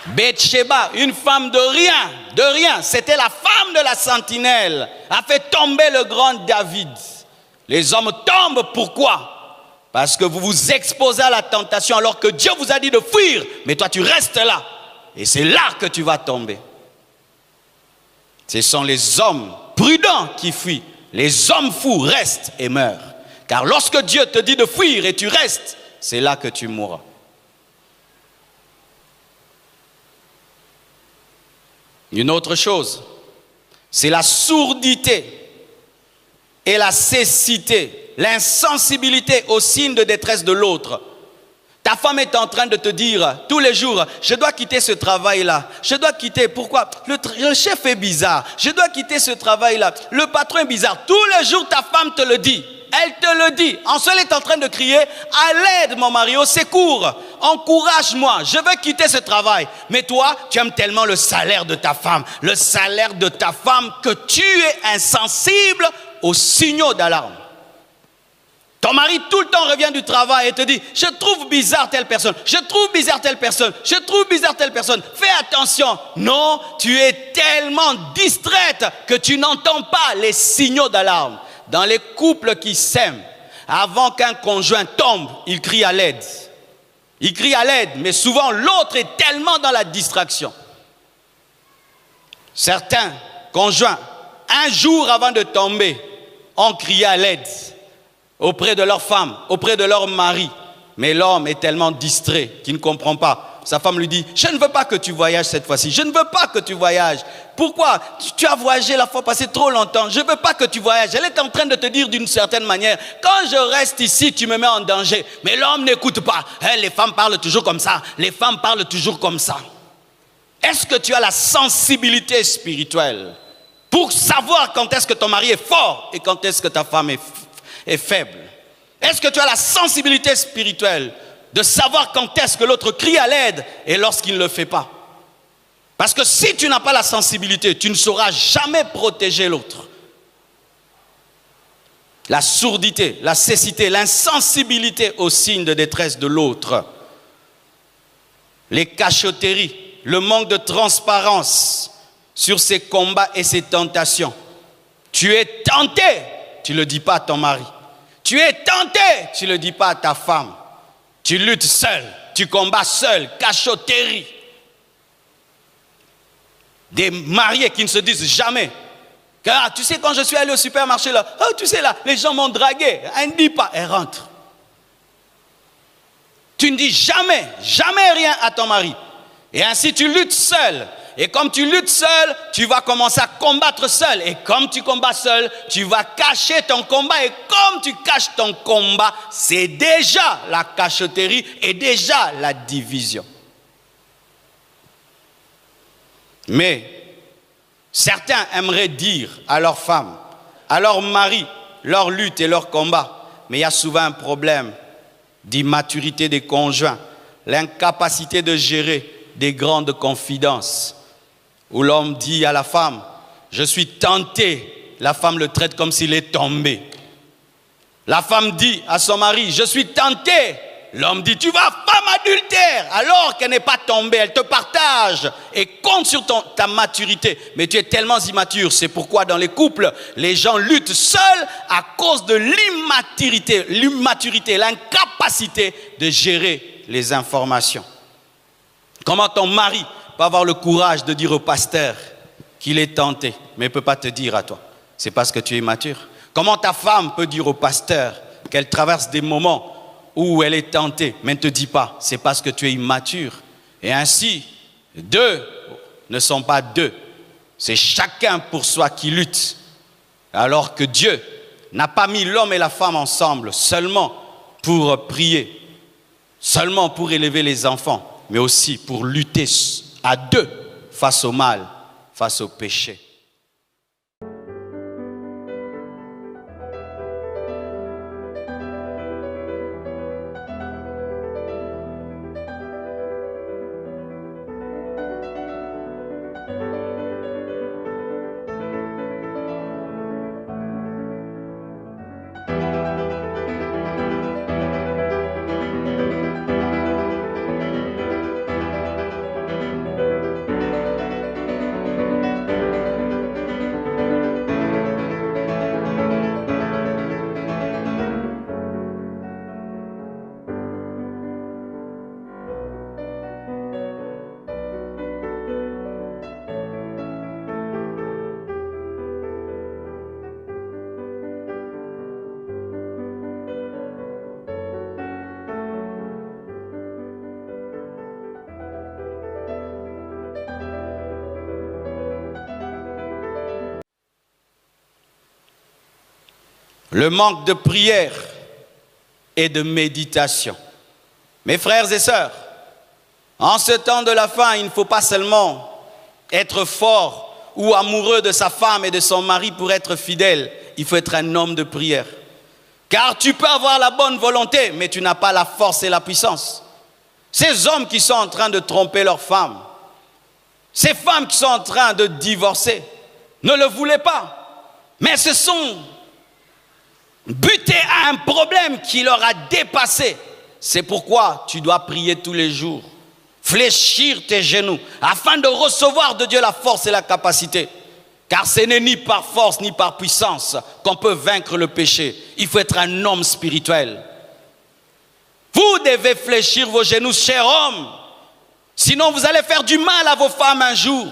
Bathsheba, une femme de rien, c'était la femme de la sentinelle, a fait tomber le grand David. Les hommes tombent, pourquoi? Parce que vous vous exposez à la tentation alors que Dieu vous a dit de fuir, mais toi tu restes là. Et c'est là que tu vas tomber. Ce sont les hommes prudents qui fuient. Les hommes fous restent et meurent. Car lorsque Dieu te dit de fuir et tu restes, c'est là que tu mourras. Une autre chose, c'est la sourdité et la cécité, l'insensibilité aux signes de détresse de l'autre. Ta femme est en train de te dire tous les jours, je dois quitter ce travail-là. Je dois quitter, pourquoi? Le chef est bizarre. Je dois quitter ce travail-là. Le patron est bizarre. Tous les jours, ta femme te le dit. Elle te le dit. En seul est en train de crier, à l'aide mon mari, au secours. Encourage-moi, je veux quitter ce travail. Mais toi, tu aimes tellement le salaire de ta femme. Le salaire de ta femme que tu es insensible aux signaux d'alarme. Ton mari tout le temps revient du travail et te dit, je trouve bizarre telle personne, je trouve bizarre telle personne, je trouve bizarre telle personne. Fais attention. Non, tu es tellement distraite que tu n'entends pas les signaux d'alarme. Dans les couples qui s'aiment, avant qu'un conjoint tombe, il crie à l'aide. Il crie à l'aide, mais souvent l'autre est tellement dans la distraction. Certains conjoints, un jour avant de tomber, ont crié à l'aide auprès de leur femme, auprès de leur mari. Mais l'homme est tellement distrait qu'il ne comprend pas. Sa femme lui dit, je ne veux pas que tu voyages cette fois-ci. Je ne veux pas que tu voyages. Pourquoi? Tu as voyagé la fois passée trop longtemps. Je ne veux pas que tu voyages. Elle est en train de te dire d'une certaine manière, quand je reste ici, tu me mets en danger. Mais l'homme n'écoute pas. Les femmes parlent toujours comme ça. Les femmes parlent toujours comme ça. Est-ce que tu as la sensibilité spirituelle pour savoir quand est-ce que ton mari est fort et quand est-ce que ta femme est faible? Est-ce que tu as la sensibilité spirituelle de savoir quand est-ce que l'autre crie à l'aide et lorsqu'il ne le fait pas? Parce que si tu n'as pas la sensibilité, tu ne sauras jamais protéger l'autre. La sourdité, la cécité, l'insensibilité aux signes de détresse de l'autre, les cachotteries, le manque de transparence, sur ces combats et ces tentations. Tu es tenté, tu ne le dis pas à ton mari. Tu es tenté, tu ne le dis pas à ta femme. Tu luttes seul, tu combats seul, cachotterie. Des mariés qui ne se disent jamais. Car tu sais, quand je suis allé au supermarché là, oh, tu sais là, les gens m'ont dragué. Elle ne dit pas, elle rentre. Tu ne dis jamais, jamais rien à ton mari. Et ainsi tu luttes seul. Et comme tu luttes seul, tu vas commencer à combattre seul. Et comme tu combats seul, tu vas cacher ton combat. Et comme tu caches ton combat, c'est déjà la cachotterie et déjà la division. Mais certains aimeraient dire à leurs femmes, à leurs maris, leur lutte et leur combat. Mais il y a souvent un problème d'immaturité des conjoints, l'incapacité de gérer des grandes confidences, où l'homme dit à la femme, je suis tenté, la femme le traite comme s'il est tombé. La femme dit à son mari, je suis tenté, l'homme dit, tu vas femme adultère, alors qu'elle n'est pas tombée, elle te partage et compte sur ta maturité. Mais tu es tellement immature, c'est pourquoi dans les couples, les gens luttent seuls à cause de l'immaturité, l'incapacité de gérer les informations. Comment ton mari peut avoir le courage de dire au pasteur qu'il est tenté, mais il ne peut pas te dire à toi? C'est parce que tu es immature. Comment ta femme peut dire au pasteur qu'elle traverse des moments où elle est tentée, mais ne te dit pas? C'est parce que tu es immature. Et ainsi, deux ne sont pas deux. C'est chacun pour soi qui lutte. Alors que Dieu n'a pas mis l'homme et la femme ensemble seulement pour prier, seulement pour élever les enfants, mais aussi pour lutter à deux face au mal, face au péché. Le manque de prière et de méditation. Mes frères et sœurs, en ce temps de la fin, il ne faut pas seulement être fort ou amoureux de sa femme et de son mari pour être fidèle. Il faut être un homme de prière. Car tu peux avoir la bonne volonté, mais tu n'as pas la force et la puissance. Ces hommes qui sont en train de tromper leurs femmes, ces femmes qui sont en train de divorcer, ne le voulaient pas. Mais ce sont butés à un problème qui leur a dépassé. C'est pourquoi tu dois prier tous les jours, fléchir tes genoux, afin de recevoir de Dieu la force et la capacité. Car ce n'est ni par force ni par puissance qu'on peut vaincre le péché. Il faut être un homme spirituel. Vous devez fléchir vos genoux, chers hommes. Sinon vous allez faire du mal à vos femmes un jour.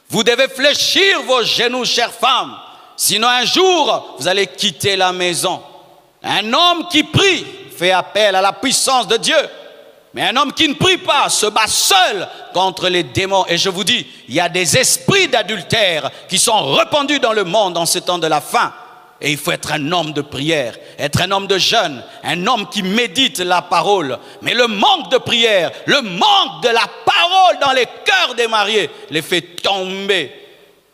Vous devez fléchir vos genoux, chères femmes. Sinon un jour, vous allez quitter la maison. Un homme qui prie fait appel à la puissance de Dieu. Mais un homme qui ne prie pas se bat seul contre les démons. Et je vous dis, il y a des esprits d'adultère qui sont répandus dans le monde en ce temps de la fin. Et il faut être un homme de prière, être un homme de jeûne, un homme qui médite la parole. Mais le manque de prière, le manque de la parole dans les cœurs des mariés les fait tomber.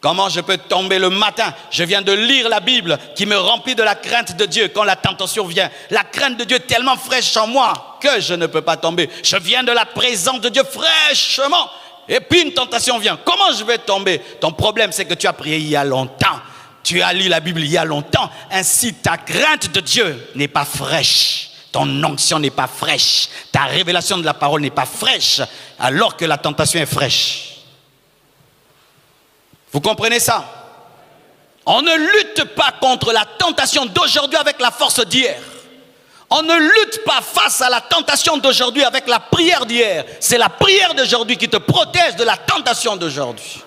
Comment je peux tomber le matin? Je viens de lire la Bible qui me remplit de la crainte de Dieu quand la tentation vient. La crainte de Dieu est tellement fraîche en moi que je ne peux pas tomber. Je viens de la présence de Dieu fraîchement. Et puis une tentation vient. Comment je vais tomber? Ton problème, c'est que tu as prié il y a longtemps. Tu as lu la Bible il y a longtemps. Ainsi, ta crainte de Dieu n'est pas fraîche. Ton onction n'est pas fraîche. Ta révélation de la parole n'est pas fraîche. Alors que la tentation est fraîche. Vous comprenez ça? On ne lutte pas contre la tentation d'aujourd'hui avec la force d'hier. On ne lutte pas face à la tentation d'aujourd'hui avec la prière d'hier. C'est la prière d'aujourd'hui qui te protège de la tentation d'aujourd'hui.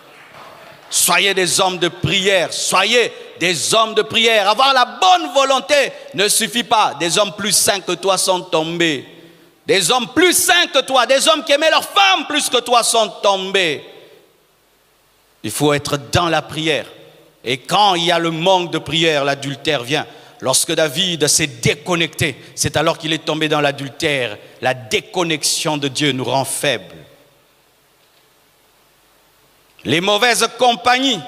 Soyez des hommes de prière. Soyez des hommes de prière. Avoir la bonne volonté ne suffit pas. Des hommes plus saints que toi sont tombés. Des hommes plus saints que toi, des hommes qui aimaient leurs femmes plus que toi sont tombés. Il faut être dans la prière. Et quand il y a le manque de prière, l'adultère vient. Lorsque David s'est déconnecté, c'est alors qu'il est tombé dans l'adultère. La déconnexion de Dieu nous rend faibles. Les mauvaises compagnies.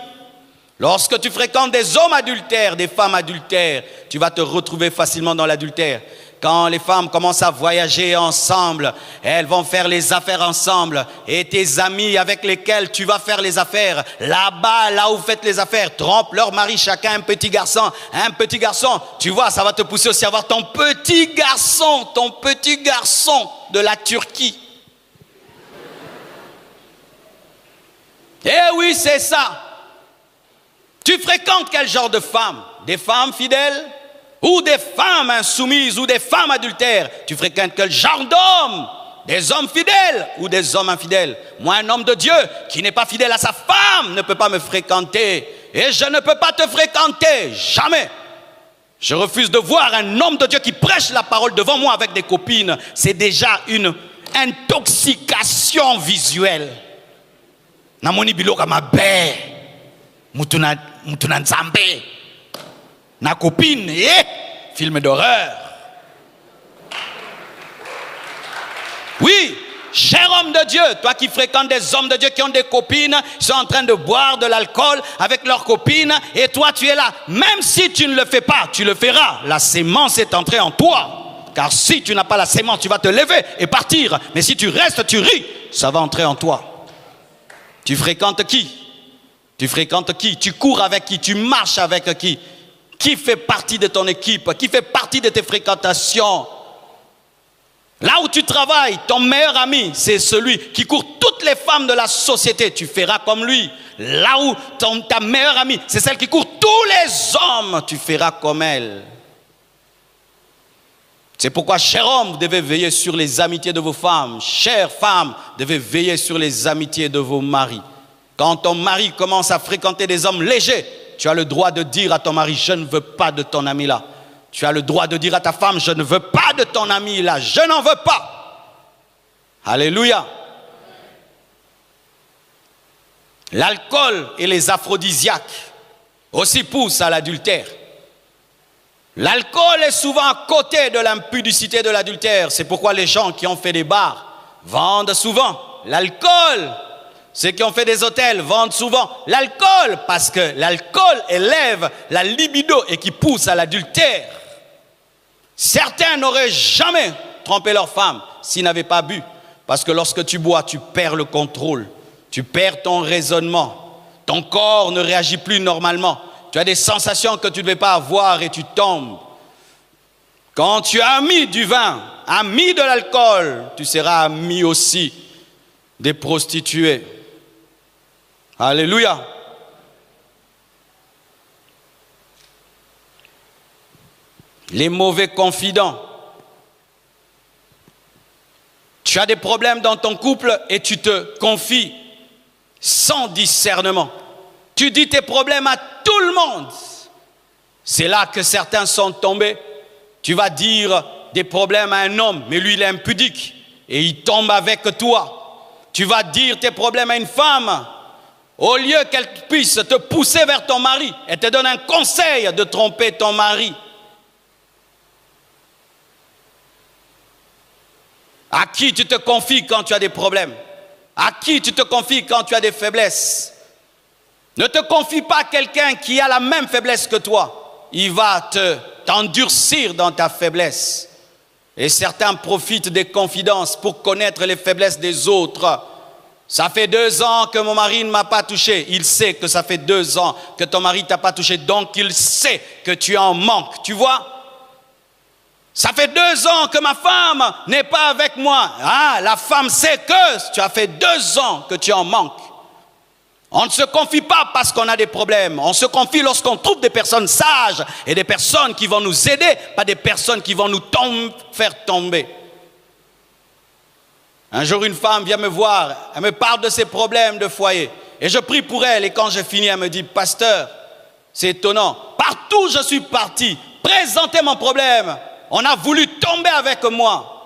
Lorsque tu fréquentes des hommes adultères, des femmes adultères, tu vas te retrouver facilement dans l'adultère. Quand les femmes commencent à voyager ensemble, elles vont faire les affaires ensemble. Et tes amis avec lesquels tu vas faire les affaires, là-bas, là où vous faites les affaires, trompent leur mari, chacun un petit garçon. Un petit garçon, tu vois, ça va te pousser aussi à avoir ton petit garçon de la Turquie. Eh oui, c'est ça. Tu fréquentes quel genre de femmes? Des femmes fidèles? Ou des femmes insoumises, ou des femmes adultères? Tu fréquentes quel genre d'hommes? Des hommes fidèles ou des hommes infidèles? Moi, un homme de Dieu qui n'est pas fidèle à sa femme ne peut pas me fréquenter. Et je ne peux pas te fréquenter, jamais. Je refuse de voir un homme de Dieu qui prêche la parole devant moi avec des copines. C'est déjà une intoxication visuelle. Namoni biloka mabe, mutuna nzambe. Na copine, film d'horreur. Oui, cher homme de Dieu, toi qui fréquentes des hommes de Dieu qui ont des copines, qui sont en train de boire de l'alcool avec leurs copines, et toi tu es là. Même si tu ne le fais pas, tu le feras. La sémence est entrée en toi. Car si tu n'as pas la sémence, tu vas te lever et partir. Mais si tu restes, tu ris, ça va entrer en toi. Tu fréquentes qui? Tu fréquentes qui? Tu cours avec qui? Tu marches avec qui? Qui fait partie de ton équipe? Qui fait partie de tes fréquentations? Là où tu travailles, ton meilleur ami, c'est celui qui court toutes les femmes de la société. Tu feras comme lui. Là où ta meilleure amie, c'est celle qui court tous les hommes. Tu feras comme elle. C'est pourquoi, cher homme, vous devez veiller sur les amitiés de vos femmes. Chères femmes, vous devez veiller sur les amitiés de vos maris. Quand ton mari commence à fréquenter des hommes légers, tu as le droit de dire à ton mari, je ne veux pas de ton ami là. Tu as le droit de dire à ta femme, je ne veux pas de ton ami là. Je n'en veux pas. Alléluia. L'alcool et les aphrodisiaques aussi poussent à l'adultère. L'alcool est souvent à côté de l'impudicité de l'adultère. C'est pourquoi les gens qui ont fait des bars vendent souvent l'alcool. Ceux qui ont fait des hôtels vendent souvent l'alcool parce que l'alcool élève la libido et qui pousse à l'adultère. Certains n'auraient jamais trompé leur femme s'ils n'avaient pas bu. Parce que lorsque tu bois, tu perds le contrôle. Tu perds ton raisonnement. Ton corps ne réagit plus normalement. Tu as des sensations que tu ne devais pas avoir et tu tombes. Quand tu as mis du vin, ami de l'alcool, tu seras ami aussi des prostituées. Alléluia. Les mauvais confidents. Tu as des problèmes dans ton couple et tu te confies sans discernement. Tu dis tes problèmes à tout le monde. C'est là que certains sont tombés. Tu vas dire des problèmes à un homme, mais lui il est impudique et il tombe avec toi. Tu vas dire tes problèmes à une femme. Au lieu qu'elle puisse te pousser vers ton mari, elle te donne un conseil de tromper ton mari. À qui tu te confies quand tu as des problèmes? À qui tu te confies quand tu as des faiblesses? Ne te confie pas à quelqu'un qui a la même faiblesse que toi. Il va t'endurcir dans ta faiblesse. Et certains profitent des confidences pour connaître les faiblesses des autres. Ça fait 2 ans que mon mari ne m'a pas touché. Il sait que ça fait 2 ans que ton mari ne t'a pas touché. Donc il sait que tu en manques. Tu vois? Ça fait 2 ans que ma femme n'est pas avec moi. Ah, la femme sait que tu as fait 2 ans que tu en manques. On ne se confie pas parce qu'on a des problèmes. On se confie lorsqu'on trouve des personnes sages et des personnes qui vont nous aider, pas des personnes qui vont nous faire tomber. Un jour, une femme vient me voir, elle me parle de ses problèmes de foyer. Et je prie pour elle et quand j'ai fini, elle me dit, pasteur, c'est étonnant. Partout où je suis parti, présenter mon problème. On a voulu tomber avec moi.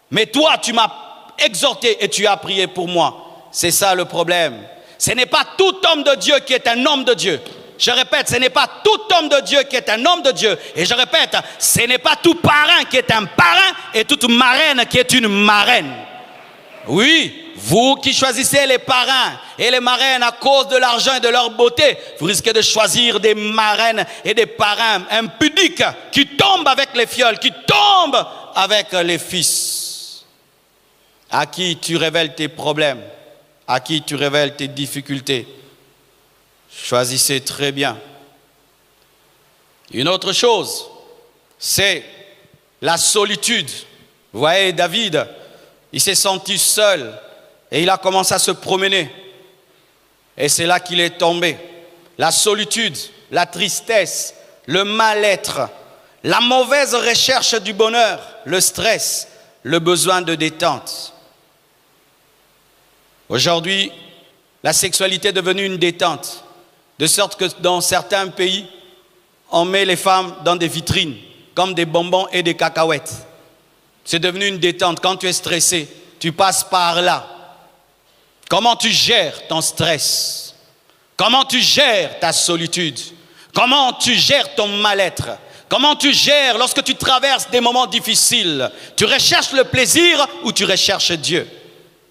Mais toi, tu m'as exhorté et tu as prié pour moi. C'est ça le problème. Ce n'est pas tout homme de Dieu qui est un homme de Dieu. Je répète, ce n'est pas tout homme de Dieu qui est un homme de Dieu. Et je répète, ce n'est pas tout parrain qui est un parrain et toute marraine qui est une marraine. Oui, vous qui choisissez les parrains et les marraines à cause de l'argent et de leur beauté, vous risquez de choisir des marraines et des parrains impudiques qui tombent avec les fioles, qui tombent avec les fils. À qui tu révèles tes problèmes, à qui tu révèles tes difficultés. Choisissez très bien. Une autre chose, c'est la solitude. Vous voyez, David, il s'est senti seul et il a commencé à se promener. Et c'est là qu'il est tombé. La solitude, la tristesse, le mal-être, la mauvaise recherche du bonheur, le stress, le besoin de détente. Aujourd'hui, la sexualité est devenue une détente, de sorte que dans certains pays, on met les femmes dans des vitrines, comme des bonbons et des cacahuètes. C'est devenu une détente. Quand tu es stressé, tu passes par là. Comment tu gères ton stress? Comment tu gères ta solitude? Comment tu gères ton mal-être? Comment tu gères lorsque tu traverses des moments difficiles? Tu recherches le plaisir ou tu recherches Dieu?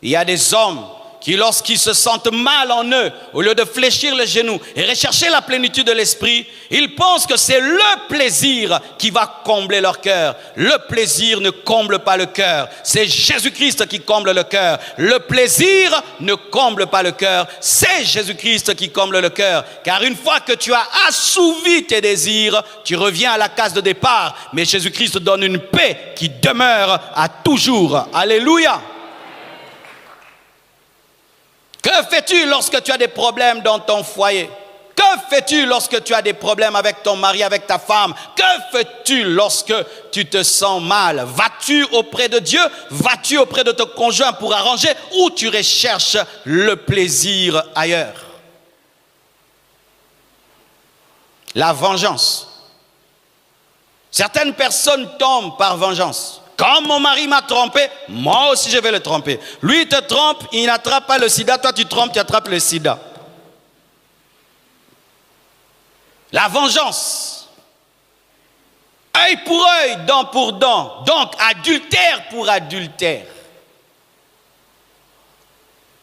Il y a des hommes qui, lorsqu'ils se sentent mal en eux, au lieu de fléchir les genoux et rechercher la plénitude de l'esprit, ils pensent que c'est le plaisir qui va combler leur cœur. Le plaisir ne comble pas le cœur. C'est Jésus-Christ qui comble le cœur. Le plaisir ne comble pas le cœur. C'est Jésus-Christ qui comble le cœur. Car une fois que tu as assouvi tes désirs, tu reviens à la case de départ. Mais Jésus-Christ donne une paix qui demeure à toujours. Alléluia. Que fais-tu lorsque tu as des problèmes dans ton foyer? Que fais-tu lorsque tu as des problèmes avec ton mari, avec ta femme? Que fais-tu lorsque tu te sens mal? Vas-tu auprès de Dieu? Vas-tu auprès de ton conjoint pour arranger? Ou tu recherches le plaisir ailleurs? La vengeance. Certaines personnes tombent par vengeance. Quand mon mari m'a trompé, moi aussi je vais le tromper. Lui il te trompe, il n'attrape pas le sida. Toi tu trompes, tu attrapes le sida. La vengeance. Œil pour œil, dent pour dent. Donc adultère pour adultère.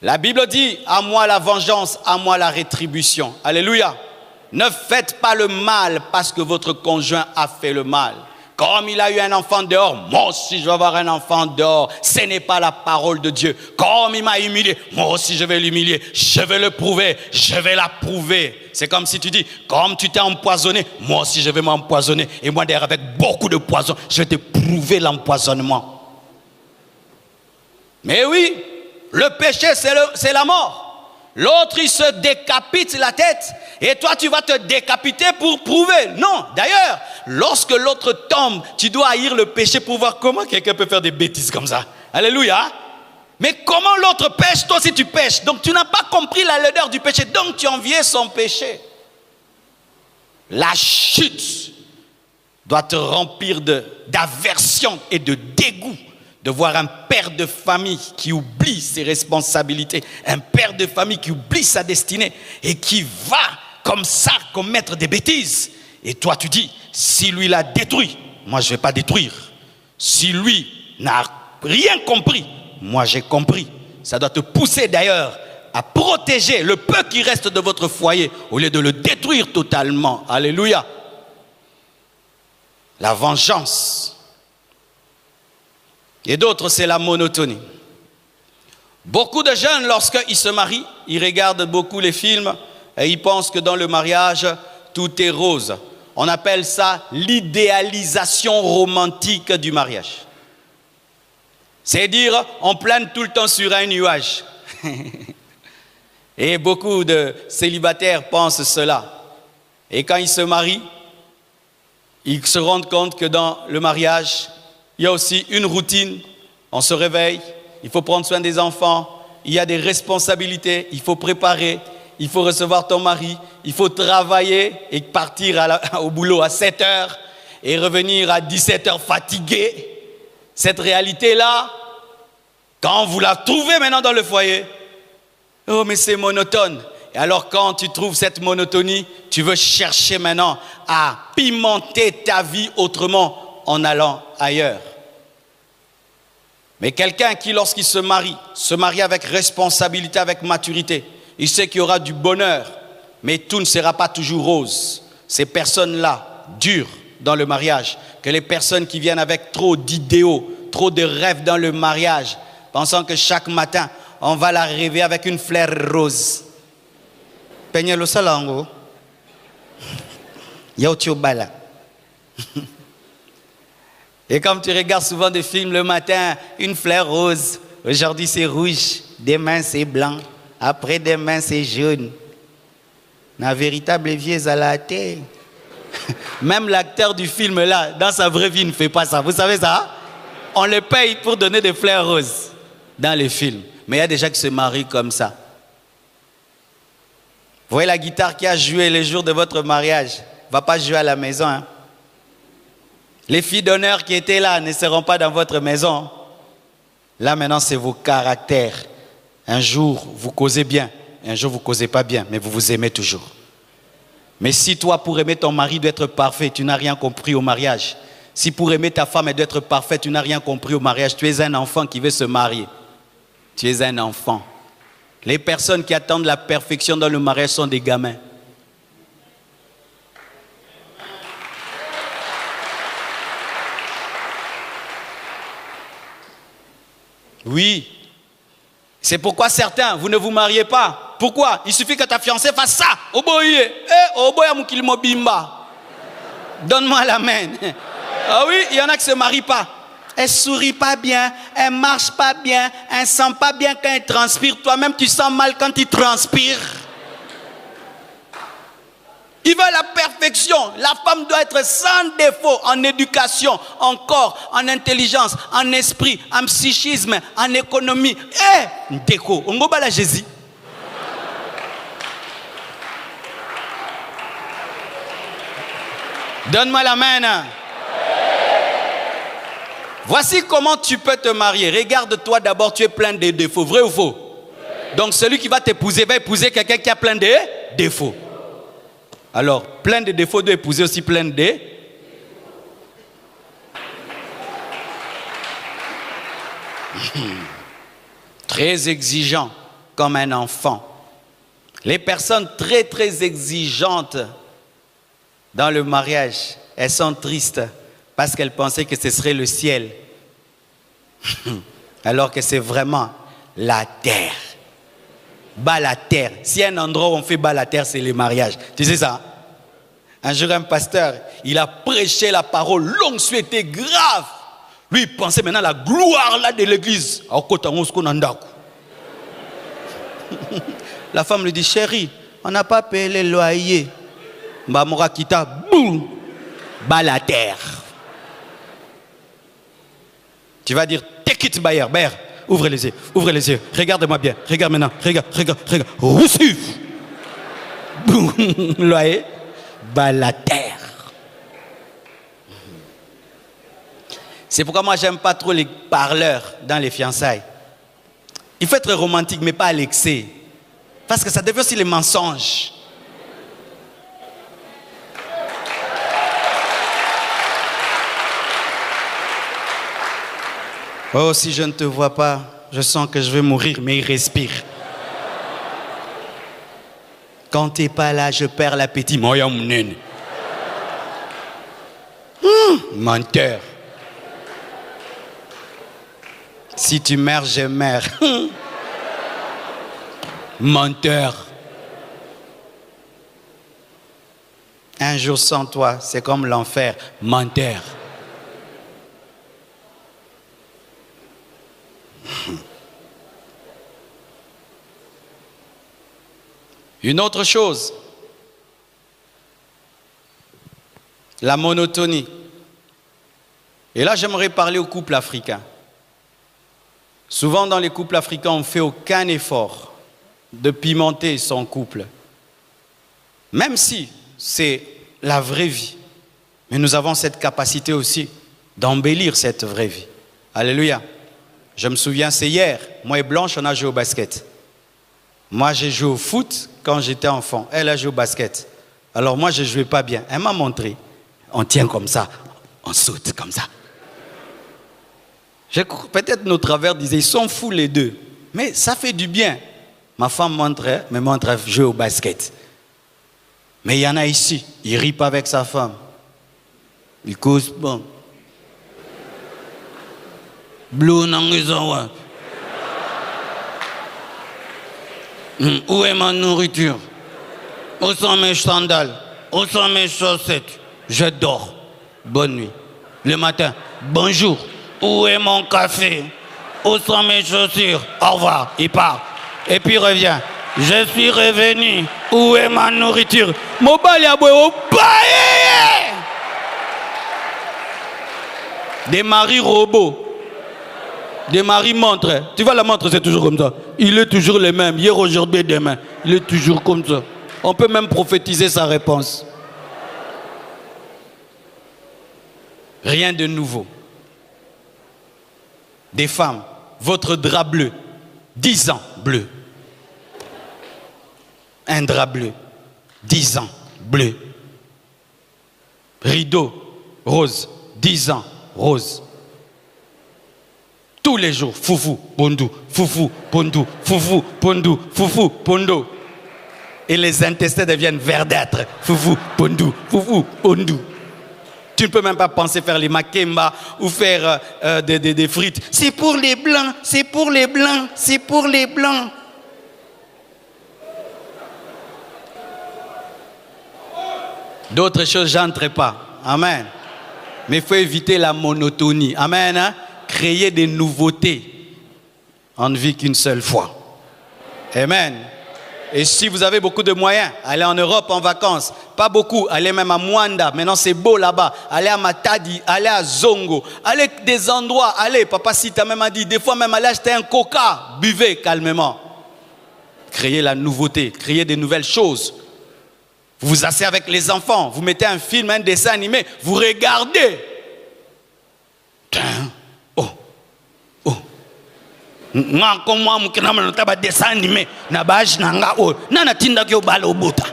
La Bible dit, à moi la vengeance, à moi la rétribution. Alléluia. Ne faites pas le mal parce que votre conjoint a fait le mal. Comme il a eu un enfant dehors, moi aussi je vais avoir un enfant dehors. Ce n'est pas la parole de Dieu. Comme il m'a humilié, moi aussi je vais l'humilier. Je vais le prouver, je vais la prouver. C'est comme si tu dis, comme tu t'es empoisonné, moi aussi je vais m'empoisonner. Et moi derrière avec beaucoup de poison, je vais te prouver l'empoisonnement. Mais oui, le péché c'est la mort. L'autre, il se décapite la tête et toi, tu vas te décapiter pour prouver. Non, d'ailleurs, lorsque l'autre tombe, tu dois haïr le péché pour voir comment quelqu'un peut faire des bêtises comme ça. Alléluia. Mais comment l'autre pêche, toi aussi tu pêches. Donc tu n'as pas compris la laideur du péché, donc tu enviais son péché. La chute doit te remplir d'aversion et de dégoût. De voir un père de famille qui oublie ses responsabilités, un père de famille qui oublie sa destinée et qui va comme ça commettre des bêtises. Et toi tu dis, si lui l'a détruit, moi je ne vais pas détruire. Si lui n'a rien compris, moi j'ai compris. Ça doit te pousser d'ailleurs à protéger le peu qui reste de votre foyer au lieu de le détruire totalement. Alléluia. La vengeance. Et d'autres, c'est la monotonie. Beaucoup de jeunes, lorsqu'ils se marient, ils regardent beaucoup les films et ils pensent que dans le mariage, tout est rose. On appelle ça l'idéalisation romantique du mariage. C'est dire, on plane tout le temps sur un nuage. Et beaucoup de célibataires pensent cela. Et quand ils se marient, ils se rendent compte que dans le mariage, il y a aussi une routine. On se réveille, il faut prendre soin des enfants, il y a des responsabilités, il faut préparer, il faut recevoir ton mari, il faut travailler et partir au boulot à 7 heures et revenir à 17 heures fatigué. Cette réalité-là, quand vous la trouvez maintenant dans le foyer, oh mais c'est monotone. Et alors quand tu trouves cette monotonie, tu veux chercher maintenant à pimenter ta vie autrement en allant ailleurs. Mais quelqu'un qui, lorsqu'il se marie avec responsabilité, avec maturité, il sait qu'il y aura du bonheur, mais tout ne sera pas toujours rose. Ces personnes-là durent dans le mariage que les personnes qui viennent avec trop d'idéaux, trop de rêves dans le mariage, pensant que chaque matin, on va la rêver avec une fleur rose. Peñelo salango. Yautiobala. Et comme tu regardes souvent des films le matin, une fleur rose, aujourd'hui c'est rouge, demain c'est blanc, après-demain c'est jaune. La véritable vieille à la terre. Même l'acteur du film là, dans sa vraie vie, ne fait pas ça. Vous savez ça? On le paye pour donner des fleurs roses dans les films. Mais il y a des gens qui se marient comme ça. Vous voyez la guitare qui a joué le jour de votre mariage, ne va pas jouer à la maison. Hein? Les filles d'honneur qui étaient là ne seront pas dans votre maison. Là maintenant, c'est vos caractères. Un jour, vous causez bien. Un jour, vous ne causez pas bien, mais vous vous aimez toujours. Mais si toi, pour aimer ton mari, doit être parfait, tu n'as rien compris au mariage. Si pour aimer ta femme, elle doit être parfaite, tu n'as rien compris au mariage. Tu es un enfant qui veut se marier. Tu es un enfant. Les personnes qui attendent la perfection dans le mariage sont des gamins. Oui. C'est pourquoi certains, vous ne vous mariez pas. Pourquoi? Il suffit que ta fiancée fasse ça. Donne-moi la main. Ah oui, il y en a qui ne se marient pas. Elle sourit pas bien, elle marche pas bien, elle sent pas bien quand elle transpire. Toi-même, tu sens mal quand tu transpires. Il veut la perfection. La femme doit être sans défaut en éducation, en corps, en intelligence, en esprit, en psychisme, en économie. Déco, on go bala Jésus. Donne-moi la main. Voici comment tu peux te marier. Regarde-toi d'abord, tu es plein de défauts. Vrai ou faux? Donc celui qui va t'épouser va épouser quelqu'un qui a plein de défauts. Alors, plein de défauts doit épouser aussi plein de... Très exigeant comme un enfant. Les personnes très très exigeantes dans le mariage, elles sont tristes parce qu'elles pensaient que ce serait le ciel. Alors que c'est vraiment la terre. Bas la terre. Si un endroit où on fait bas la terre, c'est les mariages. Tu sais ça? Un jour, un pasteur, il a prêché la parole longue, c'était grave. Lui, il pensait maintenant à la gloire là de l'église. La femme lui dit, chérie, on n'a pas payé les loyers. Mbamora kita, boum, bas la terre. Tu vas dire, take it, Bayer, Bayer. Ouvre les yeux, regarde-moi bien, regarde maintenant, regarde, reçu. Boum, loyer, bas la terre. C'est pourquoi moi j'aime pas trop les parleurs dans les fiançailles. Il faut être romantique, mais pas à l'excès. Parce que ça devient aussi les mensonges. Oh, si je ne te vois pas, je sens que je vais mourir, mais il respire. Quand tu n'es pas là, je perds l'appétit. Menteur. Si tu meurs, je meurs. Menteur. Un jour sans toi, c'est comme l'enfer. Menteur. Une autre chose, la monotonie. Et là, j'aimerais parler aux couples africains. Souvent, dans les couples africains, on ne fait aucun effort de pimenter son couple. Même si c'est la vraie vie. Mais nous avons cette capacité aussi d'embellir cette vraie vie. Alléluia. Je me souviens, c'est hier. Moi et Blanche, on a joué au basket. Moi, j'ai joué au foot quand j'étais enfant. Elle a joué au basket. Alors moi, je ne jouais pas bien. Elle m'a montré. On tient comme ça. On saute comme ça. Peut-être nos travers disaient, ils sont fous les deux. Mais ça fait du bien. Ma femme me montre à jouer au basket. Mais il y en a ici, il ne rit pas avec sa femme. Il cause bon. Blue Nangizawa. Où est ma nourriture? Où sont mes sandales? Où sont mes chaussettes? Je dors. Bonne nuit. Le matin, bonjour. Où est mon café? Où sont mes chaussures? Au revoir. Il part. Et puis il revient. Je suis revenu. Où est ma nourriture? Des maris robots. Des maris montres. Tu vois, la montre, c'est toujours comme ça. Il est toujours le même. Hier, aujourd'hui, demain. Il est toujours comme ça. On peut même prophétiser sa réponse. Rien de nouveau. Des femmes, votre drap bleu, 10 ans bleu. Un drap bleu, 10 ans bleu. Rideau rose, 10 ans rose. Tous les jours, foufou, pondou, foufou, pondou, foufou, pondou, foufou, pondo. Et les intestins deviennent verdâtres. Foufou, pondou, foufou, pondou. Tu ne peux même pas penser faire les makemba ou faire des frites. C'est pour les blancs, c'est pour les blancs, c'est pour les blancs. D'autres choses, j'entrerai pas. Amen. Mais il faut éviter la monotonie. Amen. Hein? Créer des nouveautés. On ne vit qu'une seule fois. Amen. Et si vous avez beaucoup de moyens, allez en Europe en vacances. Pas beaucoup, allez même à Mwanda. Maintenant c'est beau là-bas. Allez à Matadi, allez à Zongo. Allez des endroits, allez. Papa Sita même a dit, des fois même allez acheter un coca. Buvez calmement. Créez la nouveauté, créez des nouvelles choses. Vous vous asseyez avec les enfants, vous mettez un film, un dessin animé, vous regardez. Oh, oh. Nga comme moi mukina manota ba dessin animé na bage nanga o nana tinda kyo balo buta.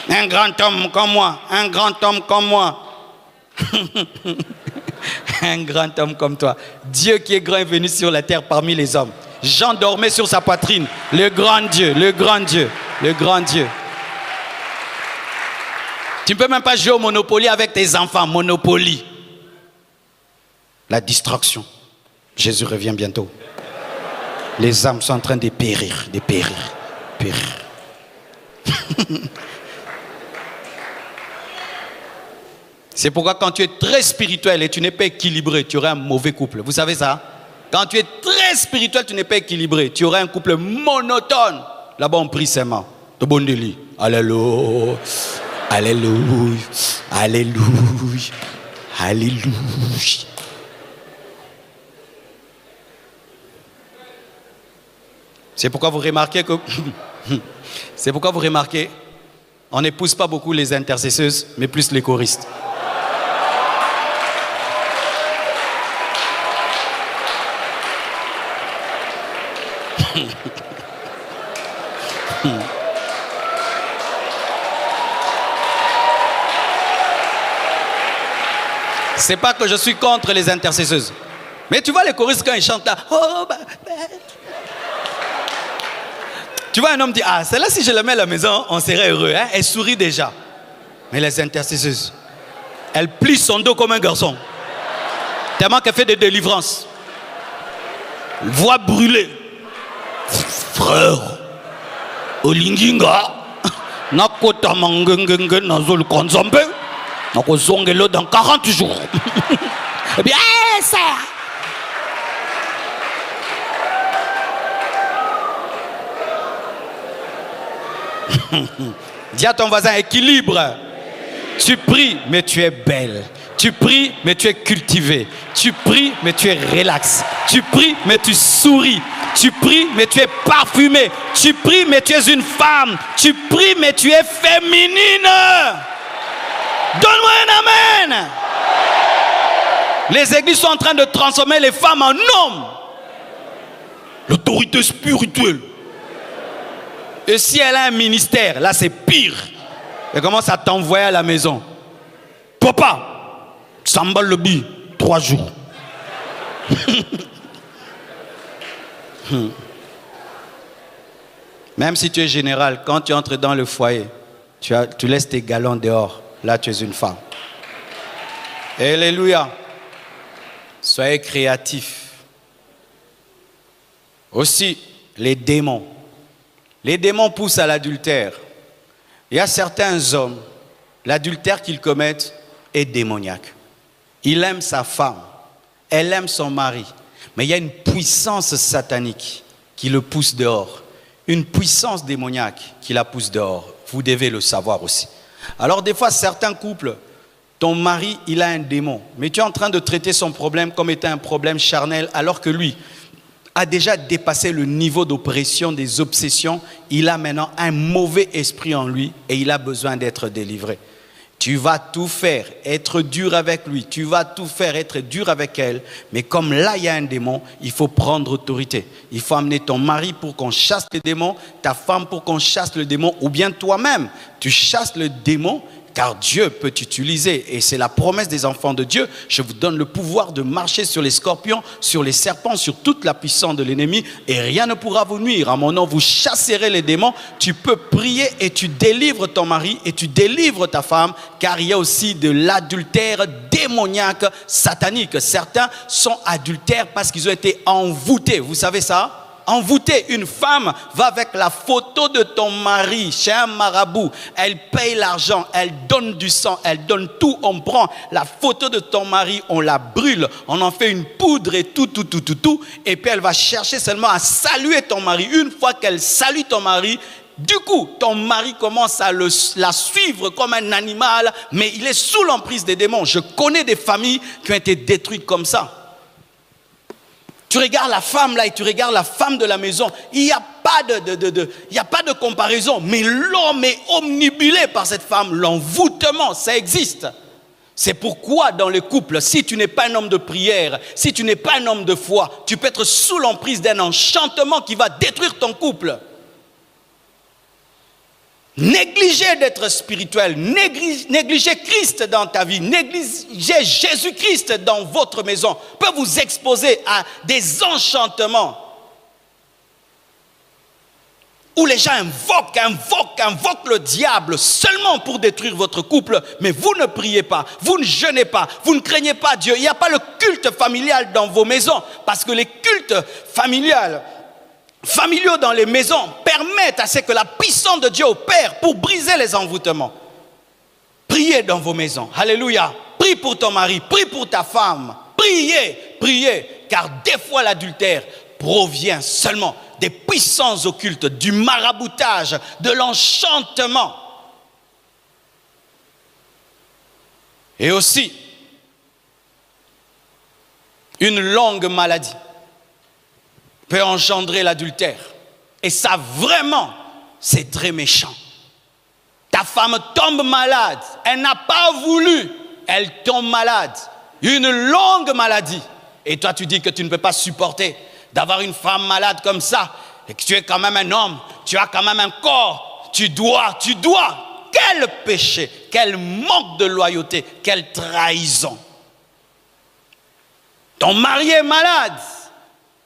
Un grand homme comme moi, un grand homme comme moi. Un grand homme comme toi. Dieu qui est grand est venu sur la terre parmi les hommes. Jean dormait sur sa poitrine. Le grand Dieu, le grand Dieu, le grand Dieu. Tu ne peux même pas jouer au Monopoly avec tes enfants. Monopoly. La distraction. Jésus revient bientôt. Les âmes sont en train de périr, de périr, périr. C'est pourquoi quand tu es très spirituel et tu n'es pas équilibré, tu auras un mauvais couple. Vous savez ça? Quand tu es très spirituel, tu n'es pas équilibré, tu auras un couple monotone. Là-bas, on prie seulement. De bon délit. Alléluia. Alléluia. Alléluia. Alléluia. C'est pourquoi vous remarquez que... C'est pourquoi vous remarquez, on n'épouse pas beaucoup les intercesseuses, mais plus les choristes. C'est pas que je suis contre les intercesseuses. Mais tu vois les choristes quand ils chantent là. Oh, bah. Tu vois un homme dit, ah, celle-là si je la mets à la maison, on serait heureux. Hein? Elle sourit déjà. Mais les intercesseuses, elle plie son dos comme un garçon. Tellement qu'elle fait des délivrances. Voix brûlée. Frère, Olinginga, Nakota Mangenge Nazol Konzombe, Nako Zongelo dans 40 jours. Et bien, ça. Dis à ton voisin, équilibre. Tu pries, mais tu es belle. Tu pries, mais tu es cultivé. Tu pries, mais tu es relax. Tu pries, mais tu souris. Tu pries, mais tu es parfumé. Tu pries, mais tu es une femme. Tu pries, mais tu es féminine. Donne-moi un amen. Les églises sont en train de transformer les femmes en hommes. L'autorité spirituelle. Et si elle a un ministère, là c'est pire. Elle commence à t'envoyer à la maison. Papa, s'emballe le billet, 3 jours. Même si tu es général, quand tu entres dans le foyer, tu laisses tes galons dehors. Là, tu es une femme. Alléluia. Soyez créatifs. Aussi, les démons. Les démons poussent à l'adultère. Il y a certains hommes, l'adultère qu'ils commettent est démoniaque. Il aime sa femme, elle aime son mari, mais il y a une puissance satanique qui le pousse dehors, une puissance démoniaque qui la pousse dehors. Vous devez le savoir aussi. Alors des fois, certains couples, ton mari, il a un démon, mais tu es en train de traiter son problème comme étant un problème charnel, alors que lui a déjà dépassé le niveau d'oppression, des obsessions. Il a maintenant un mauvais esprit en lui et il a besoin d'être délivré. Tu vas tout faire, être dur avec lui. Tu vas tout faire, être dur avec elle. Mais comme là, il y a un démon, il faut prendre autorité. Il faut amener ton mari pour qu'on chasse le démon, ta femme pour qu'on chasse le démon, ou bien toi-même, tu chasses le démon. Car Dieu peut t'utiliser et c'est la promesse des enfants de Dieu. Je vous donne le pouvoir de marcher sur les scorpions, sur les serpents, sur toute la puissance de l'ennemi et rien ne pourra vous nuire. À mon nom, vous chasserez les démons. Tu peux prier et tu délivres ton mari et tu délivres ta femme car il y a aussi de l'adultère démoniaque, satanique. Certains sont adultères parce qu'ils ont été envoûtés. Vous savez ça? Envoûter, une femme va avec la photo de ton mari chez un marabout, elle paye l'argent, elle donne du sang, elle donne tout, on prend la photo de ton mari, on la brûle, on en fait une poudre et tout, et puis elle va chercher seulement à saluer ton mari. Une fois qu'elle salue ton mari, du coup, ton mari commence à la suivre comme un animal, mais il est sous l'emprise des démons. Je connais des familles qui ont été détruites comme ça. Tu regardes la femme là et tu regardes la femme de la maison. Il n'y a pas de comparaison. Mais l'homme est omnibulé par cette femme. L'envoûtement, ça existe. C'est pourquoi dans le couple, si tu n'es pas un homme de prière, si tu n'es pas un homme de foi, tu peux être sous l'emprise d'un enchantement qui va détruire ton couple. Négligez d'être spirituel, négligez Christ dans ta vie, négligez Jésus-Christ dans votre maison, peut vous exposer à des enchantements où les gens invoquent le diable seulement pour détruire votre couple, mais vous ne priez pas, vous ne jeûnez pas, vous ne craignez pas Dieu. Il n'y a pas le culte familial dans vos maisons, parce que les cultes familiaux dans les maisons permettent à ce que la puissance de Dieu opère pour briser les envoûtements. Priez dans vos maisons. Alléluia. Prie pour ton mari, prie pour ta femme. Priez, car des fois l'adultère provient seulement des puissances occultes, du maraboutage, de l'enchantement. Et aussi, une longue maladie peut engendrer l'adultère. Et ça, vraiment, c'est très méchant. Ta femme tombe malade. Elle n'a pas voulu. Elle tombe malade. Une longue maladie. Et toi, tu dis que tu ne peux pas supporter d'avoir une femme malade comme ça. Et que tu es quand même un homme. Tu as quand même un corps. Tu dois. Quel péché. Quel manque de loyauté. Quelle trahison. Ton mari est malade.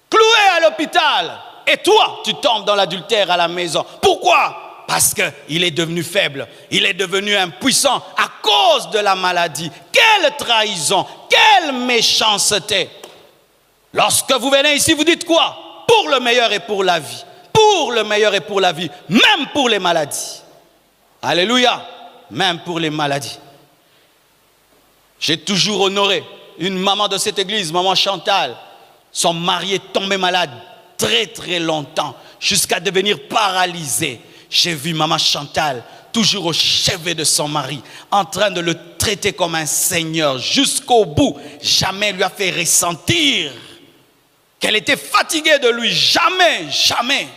Cloué à l'hôpital, et toi, tu tombes dans l'adultère à la maison. Pourquoi? Parce qu'il est devenu faible, il est devenu impuissant à cause de la maladie. Quelle trahison, quelle méchanceté. Lorsque vous venez ici, vous dites quoi? Pour le meilleur et pour la vie. Pour le meilleur et pour la vie, même pour les maladies. Alléluia, même pour les maladies. J'ai toujours honoré une maman de cette église, maman Chantal. Son mari est tombé malade très très longtemps, jusqu'à devenir paralysé. J'ai vu maman Chantal, toujours au chevet de son mari, en train de le traiter comme un seigneur jusqu'au bout. Jamais lui a fait ressentir qu'elle était fatiguée de lui. Jamais, jamais.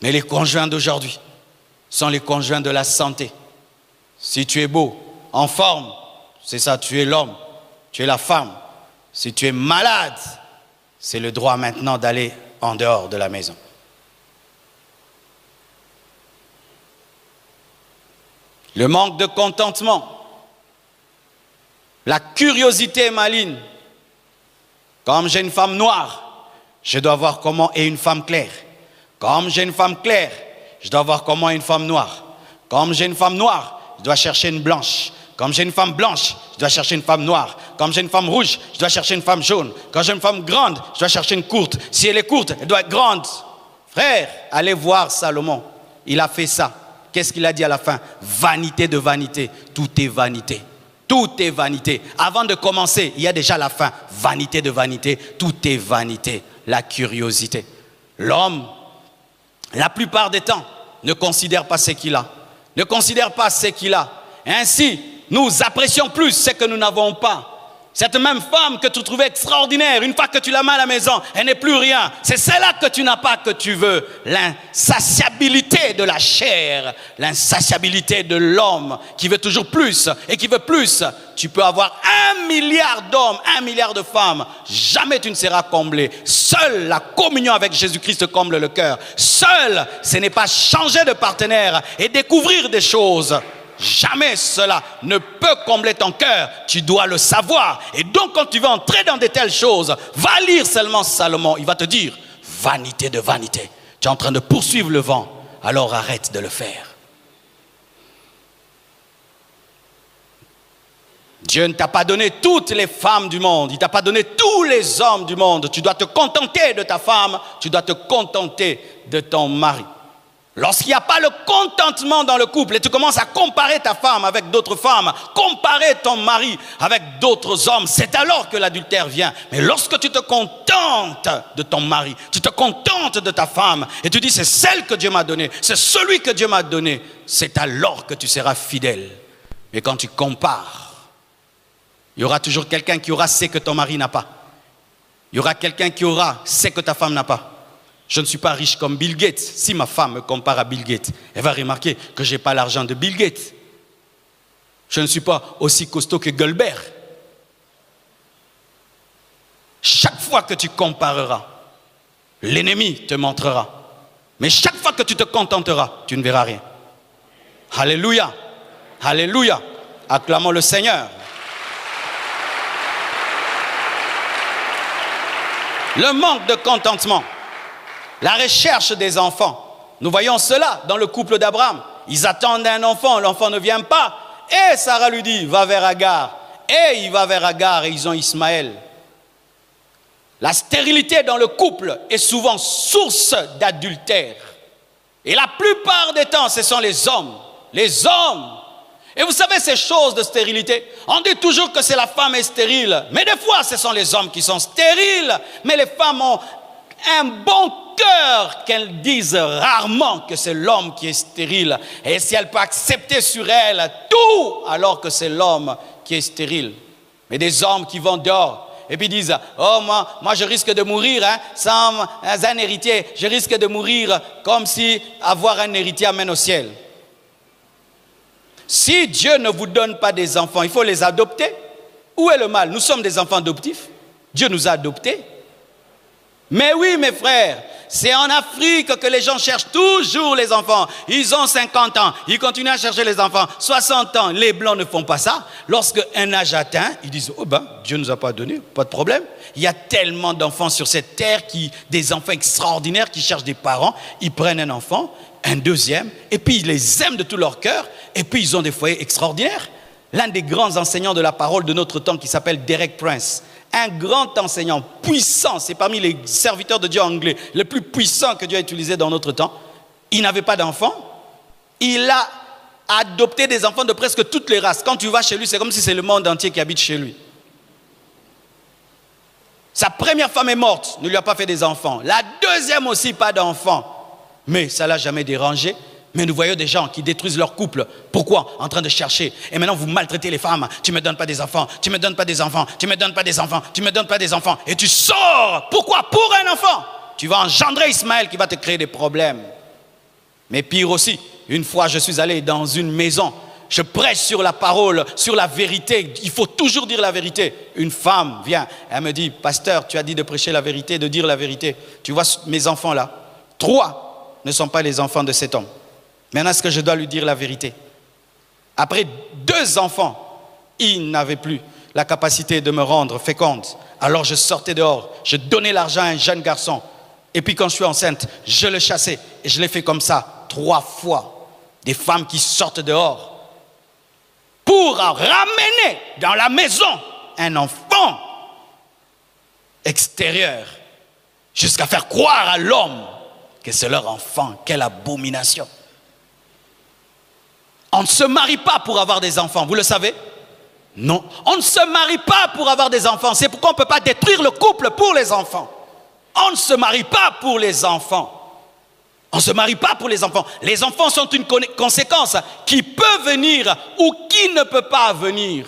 Mais les conjoints d'aujourd'hui sont les conjoints de la santé. Si tu es beau, en forme, c'est ça, tu es l'homme, tu es la femme. Si tu es malade, c'est le droit maintenant d'aller en dehors de la maison. Le manque de contentement, la curiosité maligne. Comme j'ai une femme noire, je dois voir comment est une femme claire. Comme j'ai une femme claire, je dois voir comment est une femme noire. Comme j'ai une femme noire, je dois chercher une blanche. Comme j'ai une femme blanche, je dois chercher une femme noire. Comme j'ai une femme rouge, je dois chercher une femme jaune. Quand j'ai une femme grande, je dois chercher une courte. Si elle est courte, elle doit être grande. Frère, allez voir Salomon. Il a fait ça. Qu'est-ce qu'il a dit à la fin? Vanité de vanité. Tout est vanité. Tout est vanité. Avant de commencer, il y a déjà la fin. Vanité de vanité. Tout est vanité. La curiosité. L'homme, la plupart des temps, ne considère pas ce qu'il a. Ne considère pas ce qu'il a. Ainsi, nous apprécions plus ce que nous n'avons pas. Cette même femme que tu trouvais extraordinaire, une fois que tu la mets à la maison, elle n'est plus rien. C'est celle-là que tu n'as pas que tu veux. L'insatiabilité de la chair, l'insatiabilité de l'homme qui veut toujours plus et qui veut plus. Tu peux avoir 1 milliard d'hommes, 1 milliard de femmes. Jamais tu ne seras comblé. Seule la communion avec Jésus-Christ comble le cœur. Seul, ce n'est pas changer de partenaire et découvrir des choses. Jamais cela ne peut combler ton cœur. Tu dois le savoir. Et donc quand tu veux entrer dans de telles choses, va lire seulement Salomon. Il va te dire, vanité de vanité. Tu es en train de poursuivre le vent. Alors arrête de le faire. Dieu ne t'a pas donné toutes les femmes du monde. Il ne t'a pas donné tous les hommes du monde. Tu dois te contenter de ta femme. Tu dois te contenter de ton mari. Lorsqu'il n'y a pas le contentement dans le couple et tu commences à comparer ta femme avec d'autres femmes, comparer ton mari avec d'autres hommes, c'est alors que l'adultère vient. Mais lorsque tu te contentes de ton mari, tu te contentes de ta femme et tu dis c'est celle que Dieu m'a donnée, c'est celui que Dieu m'a donné, c'est alors que tu seras fidèle. Mais quand tu compares, il y aura toujours quelqu'un qui aura ce que ton mari n'a pas. Il y aura quelqu'un qui aura ce que ta femme n'a pas. Je ne suis pas riche comme Bill Gates. Si ma femme me compare à Bill Gates, elle va remarquer que je n'ai pas l'argent de Bill Gates. Je ne suis pas aussi costaud que Goldberg. Chaque fois que tu compareras, l'ennemi te montrera. Mais chaque fois que tu te contenteras, tu ne verras rien. Alléluia. Alléluia. Acclamons le Seigneur. Le manque de contentement. La recherche des enfants. Nous voyons cela dans le couple d'Abraham. Ils attendent un enfant, l'enfant ne vient pas. Et Sarah lui dit, va vers Agar. Et il va vers Agar et ils ont Ismaël. La stérilité dans le couple est souvent source d'adultère. Et la plupart des temps, ce sont les hommes. Les hommes. Et vous savez ces choses de stérilité, on dit toujours que c'est la femme est stérile. Mais des fois, ce sont les hommes qui sont stériles. Mais les femmes ont un bon cœur qu'elles disent rarement que c'est l'homme qui est stérile. Et si elle peut accepter sur elle tout, alors que c'est l'homme qui est stérile. Mais des hommes qui vont dehors et puis disent, oh moi je risque de mourir sans un héritier. Je risque de mourir comme si avoir un héritier amène au ciel. Si Dieu ne vous donne pas des enfants, il faut les adopter. Où est le mal? Nous sommes des enfants adoptifs. Dieu nous a adoptés. Mais oui, mes frères, c'est en Afrique que les gens cherchent toujours les enfants. Ils ont 50 ans, ils continuent à chercher les enfants. 60 ans, les Blancs ne font pas ça. Lorsqu'un âge atteint, ils disent, oh ben, Dieu ne nous a pas donné, pas de problème. Il y a tellement d'enfants sur cette terre, des enfants extraordinaires qui cherchent des parents. Ils prennent un enfant, un deuxième, et puis ils les aiment de tout leur cœur, et puis ils ont des foyers extraordinaires. L'un des grands enseignants de la parole de notre temps qui s'appelle Derek Prince, un grand enseignant puissant, c'est parmi les serviteurs de Dieu anglais, le plus puissant que Dieu a utilisé dans notre temps. Il n'avait pas d'enfants. Il a adopté des enfants de presque toutes les races. Quand tu vas chez lui, c'est comme si c'est le monde entier qui habite chez lui. Sa première femme est morte, ne lui a pas fait des enfants. La deuxième aussi, pas d'enfants. Mais ça ne l'a jamais dérangé. Mais nous voyons des gens qui détruisent leur couple. Pourquoi? En train de chercher. Et maintenant, vous maltraitez les femmes. Tu ne me donnes pas des enfants, tu ne me donnes pas des enfants, tu ne me donnes pas des enfants, tu ne me donnes pas des enfants. Et tu sors. Pourquoi? Pour un enfant. Tu vas engendrer Ismaël qui va te créer des problèmes. Mais pire aussi, une fois je suis allé dans une maison, je prêche sur la parole, sur la vérité. Il faut toujours dire la vérité. Une femme vient, elle me dit, pasteur, tu as dit de prêcher la vérité, de dire la vérité. Tu vois mes enfants là, 3 ne sont pas les enfants de cet homme. Maintenant, est-ce que je dois lui dire la vérité? Après 2 enfants, il n'avait plus la capacité de me rendre féconde. Alors je sortais dehors, je donnais l'argent à un jeune garçon. Et puis quand je suis enceinte, je le chassais. Et je l'ai fait comme ça 3 fois. Des femmes qui sortent dehors pour ramener dans la maison un enfant extérieur, jusqu'à faire croire à l'homme que c'est leur enfant. Quelle abomination! On ne se marie pas pour avoir des enfants, vous le savez? Non, on ne se marie pas pour avoir des enfants. C'est pourquoi on ne peut pas détruire le couple pour les enfants. On ne se marie pas pour les enfants. On ne se marie pas pour les enfants. Les enfants sont une conséquence qui peut venir ou qui ne peut pas venir.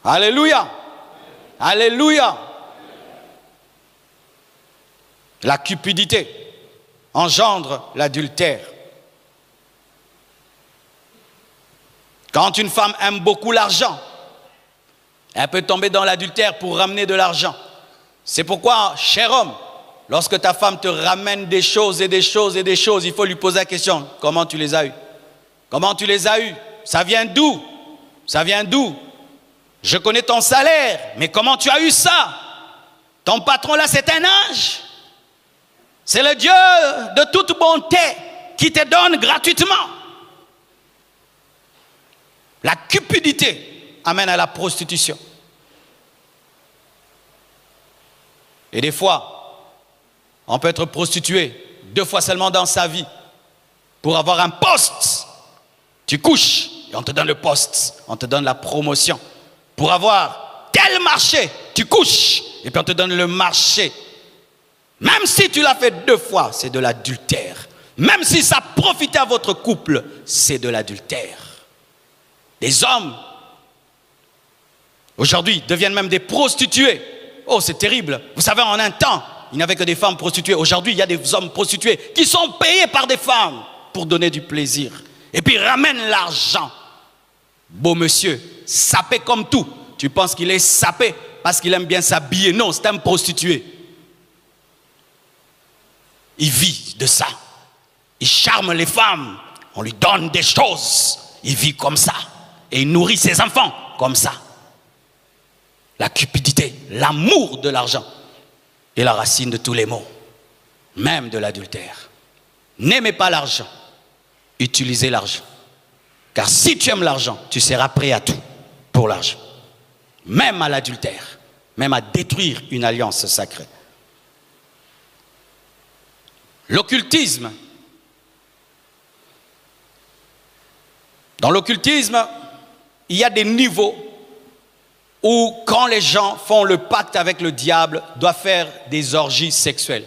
Alléluia. Alléluia. La cupidité engendre l'adultère. Quand une femme aime beaucoup l'argent, elle peut tomber dans l'adultère pour ramener de l'argent. C'est pourquoi, cher homme, lorsque ta femme te ramène des choses et des choses et des choses, il faut lui poser la question, comment tu les as eues? Comment tu les as eues? Ça vient d'où? Ça vient d'où? Je connais ton salaire, mais comment tu as eu ça? Ton patron là, c'est un ange. C'est le Dieu de toute bonté qui te donne gratuitement. La cupidité amène à la prostitution. Et des fois, on peut être prostitué 2 fois seulement dans sa vie pour avoir un poste. Tu couches et on te donne le poste, on te donne la promotion. Pour avoir tel marché, tu couches et puis on te donne le marché. Même si tu l'as fait 2 fois, c'est de l'adultère. Même si ça profitait à votre couple, c'est de l'adultère. Les hommes, aujourd'hui, deviennent même des prostituées. Oh, c'est terrible. Vous savez, en un temps, il n'y avait que des femmes prostituées. Aujourd'hui, il y a des hommes prostitués qui sont payés par des femmes pour donner du plaisir. Et puis, ils ramènent l'argent. Beau monsieur, sapé comme tout. Tu penses qu'il est sapé parce qu'il aime bien s'habiller? Non, c'est un prostitué. Il vit de ça. Il charme les femmes. On lui donne des choses. Il vit comme ça. Et il nourrit ses enfants comme ça. La cupidité, l'amour de l'argent est la racine de tous les maux, même de l'adultère. N'aimez pas l'argent, utilisez l'argent. Car si tu aimes l'argent, tu seras prêt à tout pour l'argent. Même à l'adultère, même à détruire une alliance sacrée. L'occultisme. Dans l'occultisme, il y a des niveaux où quand les gens font le pacte avec le diable, doivent faire des orgies sexuelles.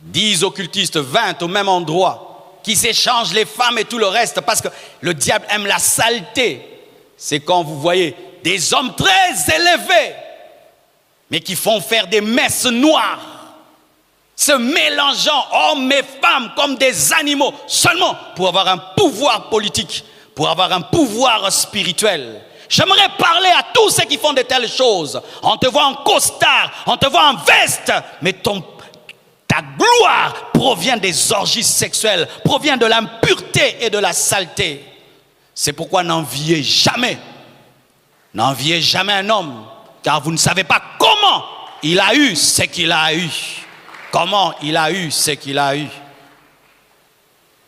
10 occultistes, 20 au même endroit, qui s'échangent les femmes et tout le reste, parce que le diable aime la saleté. C'est quand vous voyez des hommes très élevés, mais qui font faire des messes noires, se mélangeant hommes et femmes comme des animaux, seulement pour avoir un pouvoir politique, pour avoir un pouvoir spirituel. J'aimerais parler à tous ceux qui font de telles choses. On te voit en costard, on te voit en veste, mais ta gloire provient des orgies sexuelles, provient de l'impureté et de la saleté. C'est pourquoi n'enviez jamais un homme, car vous ne savez pas comment il a eu ce qu'il a eu. Comment il a eu ce qu'il a eu.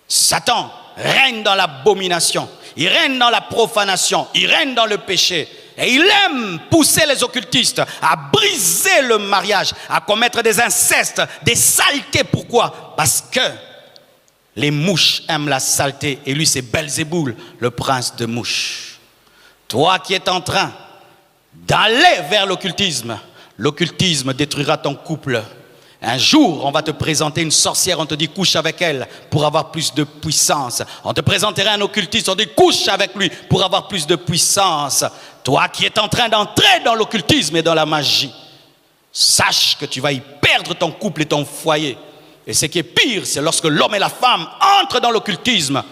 Satan règne dans l'abomination, il règne dans la profanation, il règne dans le péché. Et il aime pousser les occultistes à briser le mariage, à commettre des incestes, des saletés. Pourquoi? Parce que les mouches aiment la saleté. Et lui, c'est Belzéboul, le prince de mouches. Toi qui es en train d'aller vers l'occultisme. L'occultisme détruira ton couple. Un jour, on va te présenter une sorcière, on te dit couche avec elle pour avoir plus de puissance. On te présenterait un occultiste, on dit couche avec lui pour avoir plus de puissance. Toi qui es en train d'entrer dans l'occultisme et dans la magie, sache que tu vas y perdre ton couple et ton foyer. Et ce qui est pire, c'est lorsque l'homme et la femme entrent dans l'occultisme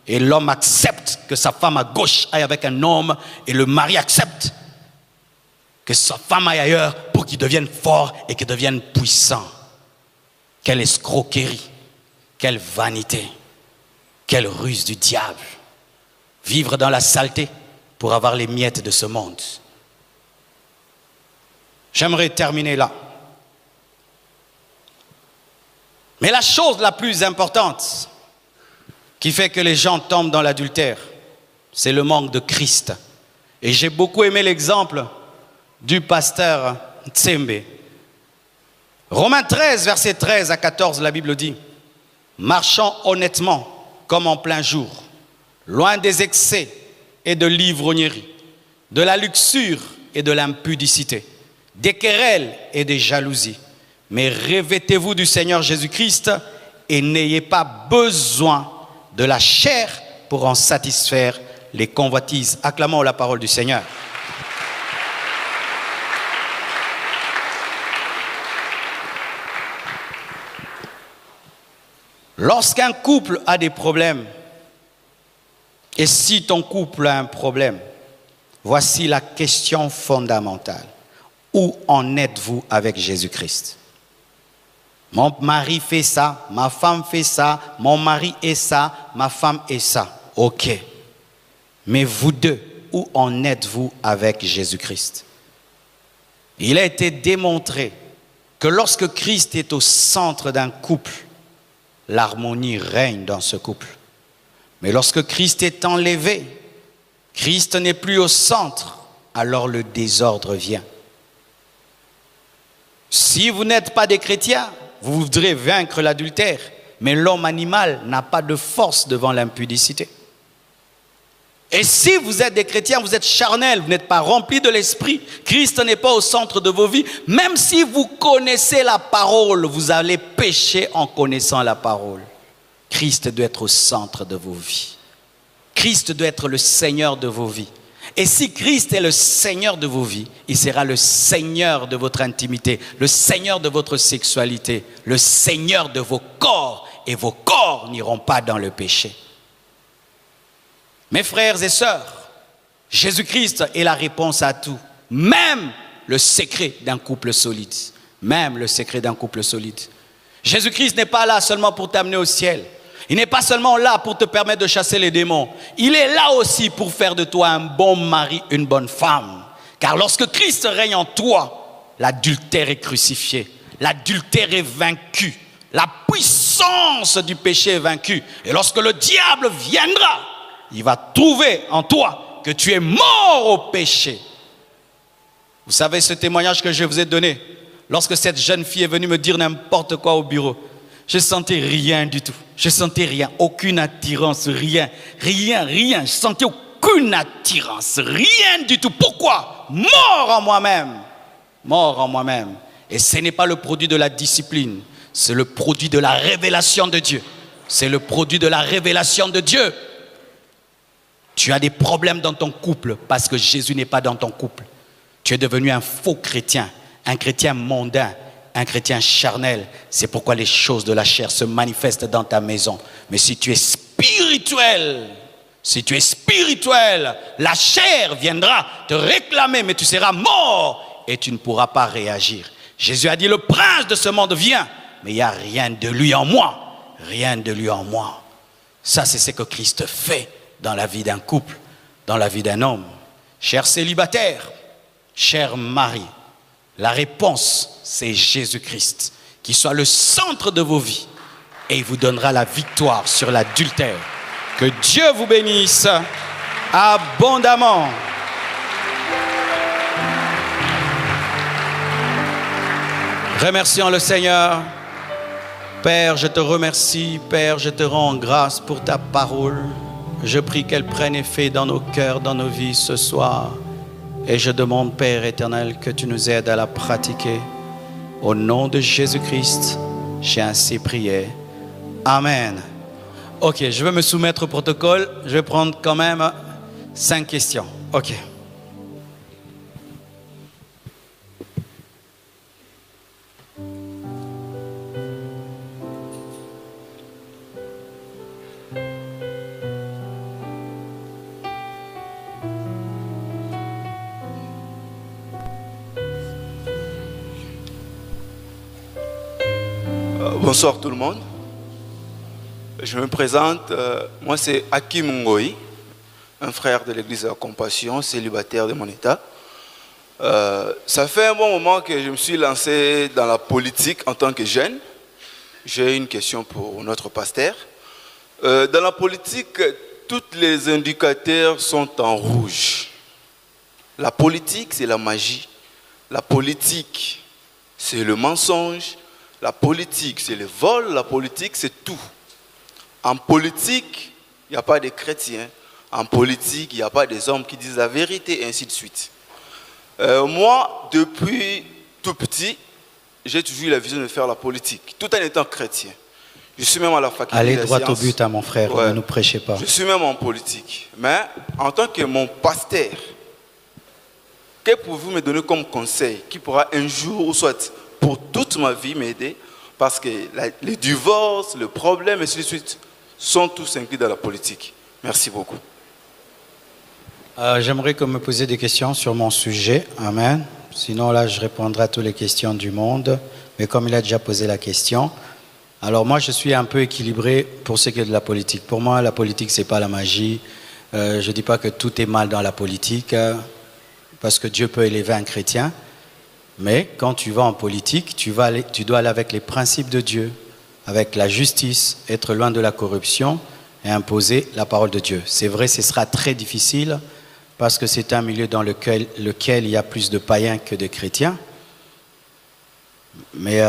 et l'homme accepte que sa femme à gauche aille avec un homme et le mari accepte que sa femme aille ailleurs pour qu'il devienne fort et qu'il devienne puissant. Quelle escroquerie, quelle vanité, quelle ruse du diable. Vivre dans la saleté pour avoir les miettes de ce monde. J'aimerais terminer là. Mais la chose la plus importante qui fait que les gens tombent dans l'adultère, c'est le manque de Christ. Et j'ai beaucoup aimé l'exemple du pasteur Tsembe. Romains 13, versets 13 à 14, la Bible dit « Marchant honnêtement comme en plein jour, loin des excès et de l'ivrognerie, de la luxure et de l'impudicité, des querelles et des jalousies. Mais revêtez-vous du Seigneur Jésus-Christ et n'ayez pas besoin de la chair pour en satisfaire les convoitises. » Acclamons la parole du Seigneur. Lorsqu'un couple a des problèmes, et si ton couple a un problème, voici la question fondamentale. Où en êtes-vous avec Jésus-Christ? Mon mari fait ça, ma femme fait ça, mon mari est ça, ma femme est ça. Ok. Mais vous deux, où en êtes-vous avec Jésus-Christ? Il a été démontré que lorsque Christ est au centre d'un couple, l'harmonie règne dans ce couple. Mais lorsque Christ est enlevé, Christ n'est plus au centre, alors le désordre vient. Si vous n'êtes pas des chrétiens, vous voudrez vaincre l'adultère, mais l'homme animal n'a pas de force devant l'impudicité. Et si vous êtes des chrétiens, vous êtes charnels, vous n'êtes pas remplis de l'esprit, Christ n'est pas au centre de vos vies, même si vous connaissez la parole, vous allez pécher en connaissant la parole. Christ doit être au centre de vos vies. Christ doit être le Seigneur de vos vies. Et si Christ est le Seigneur de vos vies, il sera le Seigneur de votre intimité, le Seigneur de votre sexualité, le Seigneur de vos corps, et vos corps n'iront pas dans le péché. Mes frères et sœurs, Jésus-Christ est la réponse à tout, même le secret d'un couple solide. Même le secret d'un couple solide. Jésus-Christ n'est pas là seulement pour t'amener au ciel. Il n'est pas seulement là pour te permettre de chasser les démons. Il est là aussi pour faire de toi un bon mari, une bonne femme. Car lorsque Christ règne en toi, l'adultère est crucifié. L'adultère est vaincu. La puissance du péché est vaincue. Et lorsque le diable viendra, il va trouver en toi que tu es mort au péché. Vous savez ce témoignage que je vous ai donné? Lorsque cette jeune fille est venue me dire n'importe quoi au bureau, je sentais rien du tout. Je sentais rien, aucune attirance, rien. Je sentais aucune attirance, rien du tout. Pourquoi? Mort en moi-même. Mort en moi-même. Et ce n'est pas le produit de la discipline, c'est le produit de la révélation de Dieu. C'est le produit de la révélation de Dieu. Tu as des problèmes dans ton couple parce que Jésus n'est pas dans ton couple. Tu es devenu un faux chrétien, un chrétien mondain, un chrétien charnel. C'est pourquoi les choses de la chair se manifestent dans ta maison. Mais si tu es spirituel, la chair viendra te réclamer, mais tu seras mort et tu ne pourras pas réagir. Jésus a dit, le prince de ce monde vient, mais il n'y a rien de lui en moi. Rien de lui en moi. Ça, c'est ce que Christ fait dans la vie d'un couple, dans la vie d'un homme. Chers célibataires, chers maris, la réponse, c'est Jésus-Christ, qui soit le centre de vos vies et il vous donnera la victoire sur l'adultère. Que Dieu vous bénisse abondamment. Remercions le Seigneur. Père, je te remercie. Père, je te rends grâce pour ta parole. Je prie qu'elle prenne effet dans nos cœurs, dans nos vies ce soir. Et je demande, Père éternel, que tu nous aides à la pratiquer. Au nom de Jésus-Christ, j'ai ainsi prié. Amen. Ok, je vais me soumettre au protocole. Je vais prendre quand même 5 questions. Ok. Bonsoir tout le monde. Je me présente, moi c'est Hakim Ngoï, un frère de l'église de la Compassion, célibataire de mon état. Ça fait un bon moment que je me suis lancé dans la politique en tant que jeune. J'ai une question pour notre pasteur. Dans la politique, tous les indicateurs sont en rouge. La politique, c'est la magie. La politique, c'est le mensonge. La politique, c'est le vol. La politique, c'est tout. En politique, il n'y a pas de chrétiens. En politique, il n'y a pas des hommes qui disent la vérité, et ainsi de suite. Moi, depuis tout petit, j'ai toujours eu la vision de faire la politique, tout en étant chrétien. Je suis même à la faculté Allez des droit sciences. au but, mon frère, Ouais. ne nous prêchez pas. Je suis même en politique. Mais en tant que mon pasteur, que pouvez-vous me donner comme conseil qui pourra un jour, ou soit pour toute ma vie, m'aider? Parce que les divorces, le problème, et ainsi de suite, sont tous inclus dans la politique. Merci beaucoup. J'aimerais que vous me posiez des questions sur mon sujet. Amen. Sinon, là, je répondrai à toutes les questions du monde. Mais comme il a déjà posé la question, alors moi, je suis un peu équilibré pour ce qui est de la politique. Pour moi, la politique, c'est pas la magie. Je ne dis pas que tout est mal dans la politique, parce que Dieu peut élever un chrétien. Mais quand tu vas en politique, tu dois aller avec les principes de Dieu, avec la justice, être loin de la corruption et imposer la parole de Dieu. C'est vrai, ce sera très difficile parce que c'est un milieu dans lequel il y a plus de païens que de chrétiens. Mais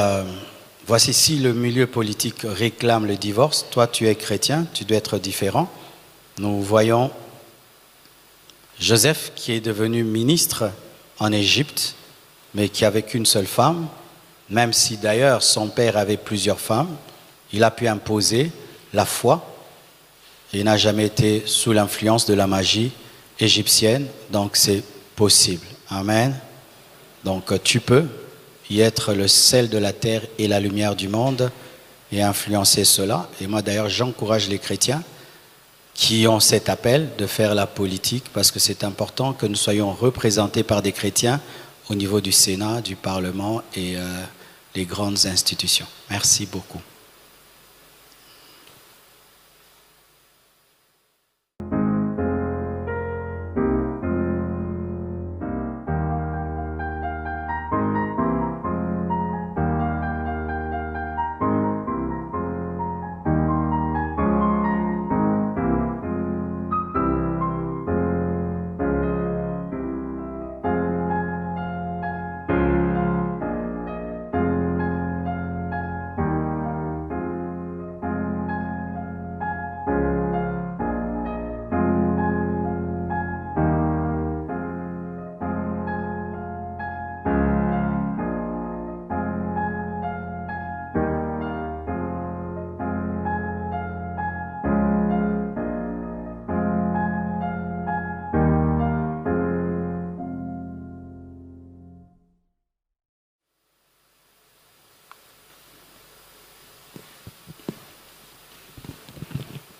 voici, si le milieu politique réclame le divorce, toi tu es chrétien, tu dois être différent. Nous voyons Joseph qui est devenu ministre en Égypte, mais qui avait qu'une seule femme, même si d'ailleurs son père avait plusieurs femmes, il a pu imposer la foi. Il n'a jamais été sous l'influence de la magie égyptienne, donc c'est possible. Amen. Donc tu peux y être le sel de la terre et la lumière du monde et influencer cela. Et moi d'ailleurs j'encourage les chrétiens qui ont cet appel de faire la politique parce que c'est important que nous soyons représentés par des chrétiens au niveau du Sénat, du Parlement et les grandes institutions. Merci beaucoup.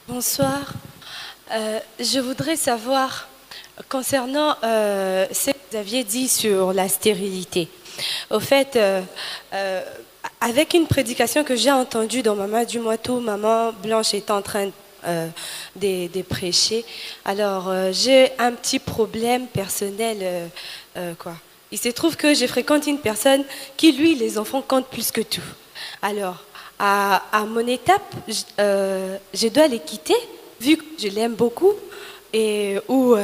Bonsoir. Je voudrais savoir, concernant ce que vous aviez dit sur la stérilité, au fait, avec une prédication que j'ai entendue dans Maman du Moitou, Maman Blanche est en train de prêcher, alors j'ai un petit problème personnel, quoi. Il se trouve que je fréquente une personne qui, lui, les enfants comptent plus que tout. Alors, à mon étape, je dois les quitter, vu que je l'aime beaucoup, ou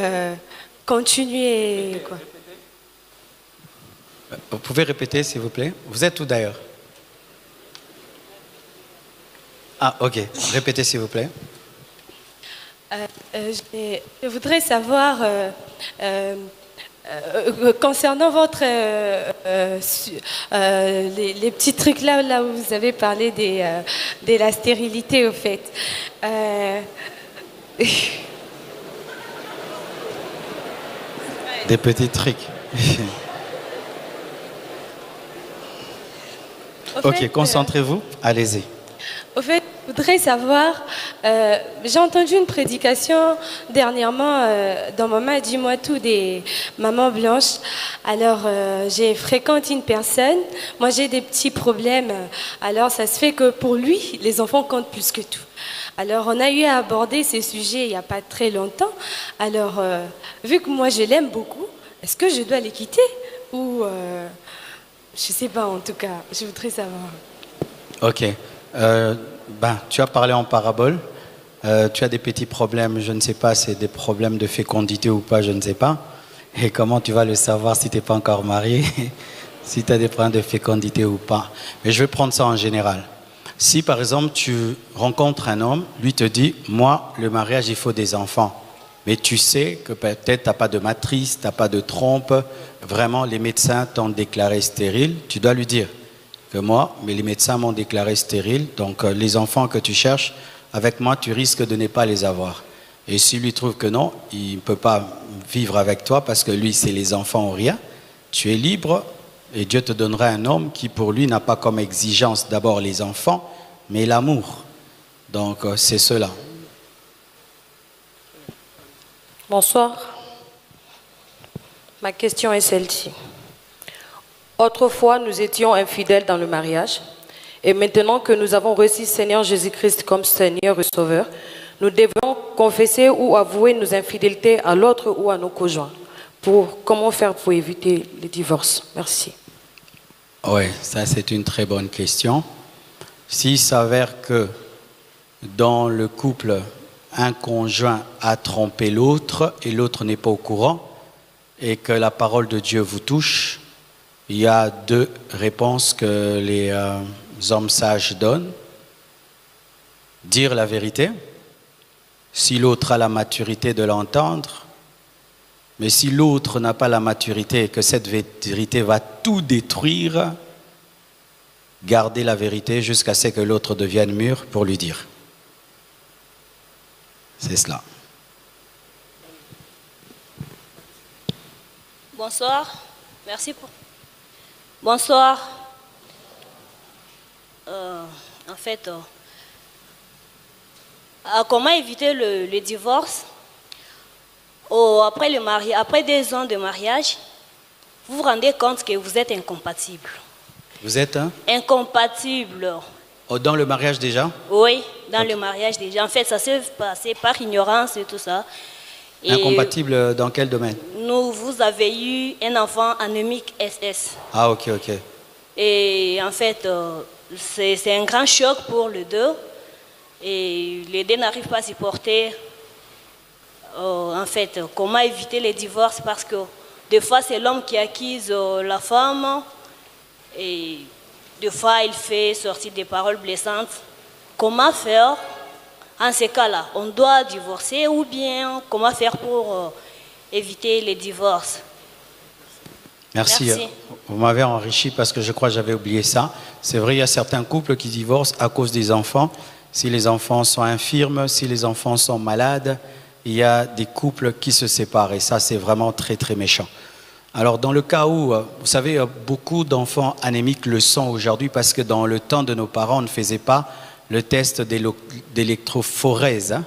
continuer, quoi. Vous pouvez répéter, s'il vous plaît? Vous êtes où d'ailleurs? Ah, ok. Répétez, s'il vous plaît. Je voudrais savoir concernant votre les petits trucs là où vous avez parlé de la stérilité au fait. Des petits trucs. Ok, concentrez-vous, allez-y. Au fait, je voudrais savoir, j'ai entendu une prédication dernièrement dans Maman Dis-moi tout des mamans blanches. Alors, j'ai fréquenté une personne, moi j'ai des petits problèmes, alors ça se fait que pour lui, les enfants comptent plus que tout. Alors, on a eu à aborder ces sujets il n'y a pas très longtemps. Alors, vu que moi je l'aime beaucoup, est-ce que je dois les quitter ou je ne sais pas en tout cas, je voudrais savoir. Ok. Tu as parlé en parabole. Tu as des petits problèmes, je ne sais pas, c'est des problèmes de fécondité ou pas, je ne sais pas. Et comment tu vas le savoir si tu n'es pas encore marié, si tu as des problèmes de fécondité ou pas. Mais je vais prendre ça en général. Si par exemple tu rencontres un homme, lui te dit, moi, le mariage, il faut des enfants. Mais tu sais que peut-être tu n'as pas de matrice, tu n'as pas de trompe, vraiment les médecins t'ont déclaré stérile, tu dois lui dire que moi, mais les médecins m'ont déclaré stérile, donc les enfants que tu cherches, avec moi, tu risques de ne pas les avoir. Et s'il lui trouve que non, il ne peut pas vivre avec toi parce que lui, c'est les enfants ou rien, tu es libre et Dieu te donnera un homme qui, pour lui, n'a pas comme exigence d'abord les enfants, mais l'amour. Donc, c'est cela. Bonsoir. Ma question est celle-ci. Autrefois, nous étions infidèles dans le mariage. Et maintenant que nous avons reçu Seigneur Jésus-Christ comme Seigneur et Sauveur, nous devons confesser ou avouer nos infidélités à l'autre ou à nos conjoints. Comment faire pour éviter les divorces? Merci. Oui, ça c'est une très bonne question. S'il s'avère que dans le couple, un conjoint a trompé l'autre et l'autre n'est pas au courant et que la parole de Dieu vous touche, il y a deux réponses que les hommes sages donnent. Dire la vérité, si l'autre a la maturité de l'entendre, mais si l'autre n'a pas la maturité et que cette vérité va tout détruire, garder la vérité jusqu'à ce que l'autre devienne mûr pour lui dire. C'est cela. Bonsoir. Merci pour... Bonsoir. Comment éviter le divorce? Après 2 ans de mariage, vous vous rendez compte que vous êtes incompatible. Vous êtes incompatible. Oh, dans le mariage déjà? Oui, dans le mariage déjà. En fait, ça s'est passé par ignorance et tout ça. Et incompatible dans quel domaine? vous avez eu un enfant anémique SS. Ah, ok. Et en fait, c'est un grand choc pour les deux. Et les deux n'arrivent pas à supporter. En fait, comment éviter les divorces? Parce que des fois, c'est l'homme qui accuse la femme. Et des fois, il fait sortir des paroles blessantes. Comment faire en ces cas-là? On doit divorcer ou bien comment faire pour éviter les divorces? Merci. Vous m'avez enrichi parce que je crois que j'avais oublié ça. C'est vrai, il y a certains couples qui divorcent à cause des enfants. Si les enfants sont infirmes, si les enfants sont malades, il y a des couples qui se séparent. Et ça, c'est vraiment très, très méchant. Alors, dans le cas où, vous savez, beaucoup d'enfants anémiques le sont aujourd'hui parce que dans le temps de nos parents, on ne faisait pas le test d'électrophorèse.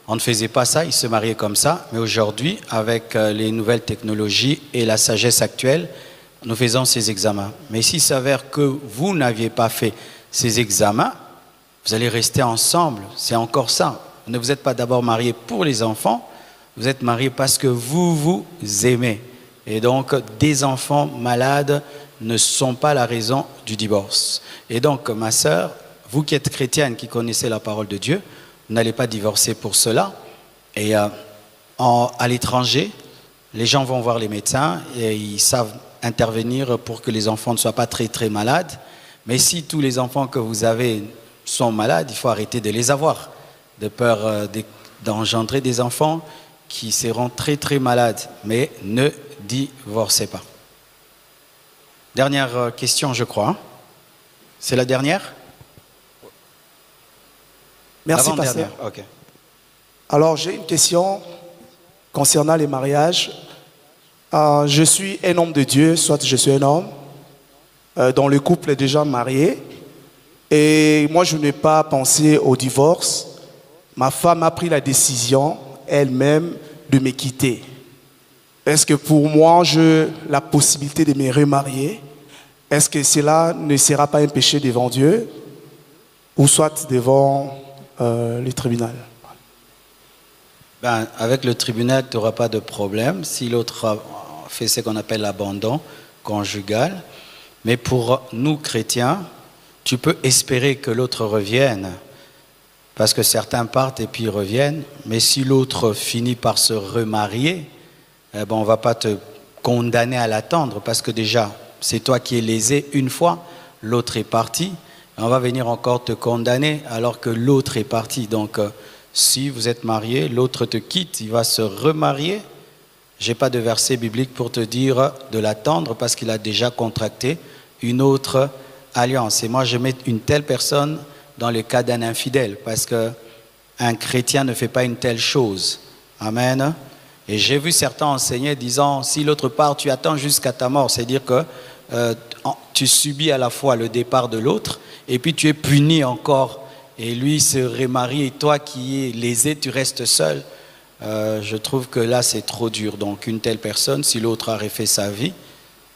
On ne faisait pas ça, ils se mariaient comme ça. Mais aujourd'hui, avec les nouvelles technologies et la sagesse actuelle, nous faisons ces examens. Mais s'il s'avère que vous n'aviez pas fait ces examens, vous allez rester ensemble. C'est encore ça. Vous ne vous êtes pas d'abord mariés pour les enfants, vous êtes mariés parce que vous vous aimez. Et donc, des enfants malades ne sont pas la raison du divorce. Et donc, ma sœur, vous qui êtes chrétienne, qui connaissez la parole de Dieu, vous n'allez pas divorcer pour cela. Et à l'étranger, les gens vont voir les médecins et ils savent intervenir pour que les enfants ne soient pas très très malades. Mais si tous les enfants que vous avez sont malades, il faut arrêter de les avoir, de peur d'engendrer des enfants qui seront très très malades, mais ne divorcez pas. Dernière question, je crois. C'est la dernière? Merci, pasteur. Ok. Alors, j'ai une question concernant les mariages. Je suis un homme de Dieu, soit je suis un homme dont le couple est déjà marié. Et moi, je n'ai pas pensé au divorce. Ma femme a pris la décision elle-même de me quitter. Est-ce que pour moi, j'ai la possibilité de me remarier? Est-ce que cela ne sera pas un péché devant Dieu ou soit devant le tribunal? Ben, avec le tribunal, tu n'auras pas de problème si l'autre fait ce qu'on appelle l'abandon conjugal. Mais pour nous, chrétiens, tu peux espérer que l'autre revienne. Parce que certains partent et puis reviennent. Mais si l'autre finit par se remarier, eh ben, on ne va pas te condamner à l'attendre. Parce que déjà, c'est toi qui es lésé une fois, l'autre est parti. On va venir encore te condamner alors que l'autre est parti. Donc, si vous êtes marié, l'autre te quitte, il va se remarier. Je n'ai pas de verset biblique pour te dire de l'attendre parce qu'il a déjà contracté une autre alliance. Et moi, je mets une telle personne dans le cas d'un infidèle parce qu'un chrétien ne fait pas une telle chose. Amen. Et j'ai vu certains enseigner disant, si l'autre part, tu attends jusqu'à ta mort. C'est-à-dire que tu subis à la fois le départ de l'autre et puis tu es puni encore. Et lui se remarie et toi qui es lésé, tu restes seul. Je trouve que là, c'est trop dur. Donc, une telle personne, si l'autre a refait sa vie,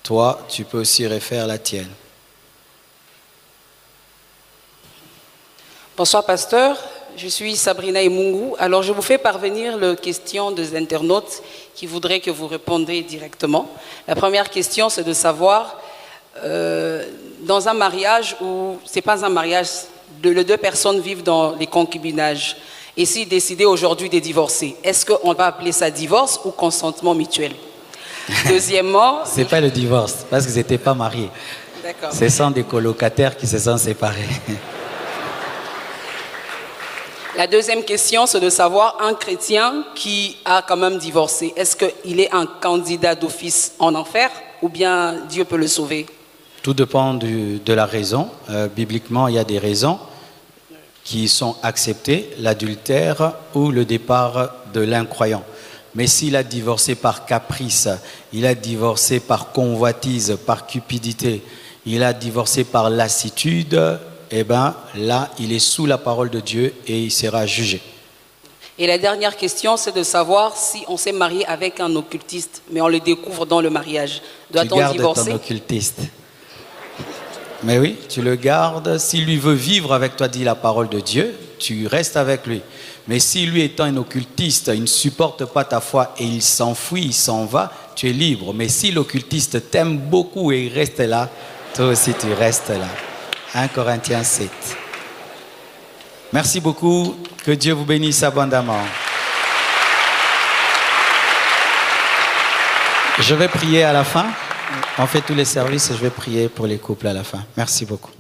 toi, tu peux aussi refaire la tienne. Bonsoir, pasteur. Je suis Sabrina Emungu. Alors, je vous fais parvenir les questions des internautes qui voudraient que vous répondiez directement. La première question, c'est de savoir, dans un mariage où ce n'est pas un mariage, les deux personnes vivent dans les concubinages, et s'ils décidaient aujourd'hui de divorcer, est-ce qu'on va appeler ça divorce ou consentement mutuel? Deuxièmement... Ce n'est pas le divorce, parce qu'ils n'étaient pas mariés. D'accord. Ce sont des colocataires qui se sont séparés. La deuxième question, c'est de savoir, un chrétien qui a quand même divorcé, est-ce qu'il est un candidat d'office en enfer ou bien Dieu peut le sauver? Tout dépend de la raison. Bibliquement, il y a des raisons qui sont acceptées, l'adultère ou le départ de l'incroyant. Mais s'il a divorcé par caprice, il a divorcé par convoitise, par cupidité, il a divorcé par lassitude, eh bien là, il est sous la parole de Dieu et il sera jugé. Et la dernière question, c'est de savoir si on s'est marié avec un occultiste, mais on le découvre dans le mariage. Doit-on divorcer? Tu gardes ton occultiste. Mais oui, tu le gardes. S'il lui veut vivre avec toi, dit la parole de Dieu, tu restes avec lui. Mais si lui étant un occultiste, il ne supporte pas ta foi et il s'enfuit, il s'en va, tu es libre. Mais si l'occultiste t'aime beaucoup et il reste là, toi aussi tu restes là. 1 Corinthiens 7. Merci beaucoup. Que Dieu vous bénisse abondamment. Je vais prier à la fin. On fait tous les services et je vais prier pour les couples à la fin. Merci beaucoup.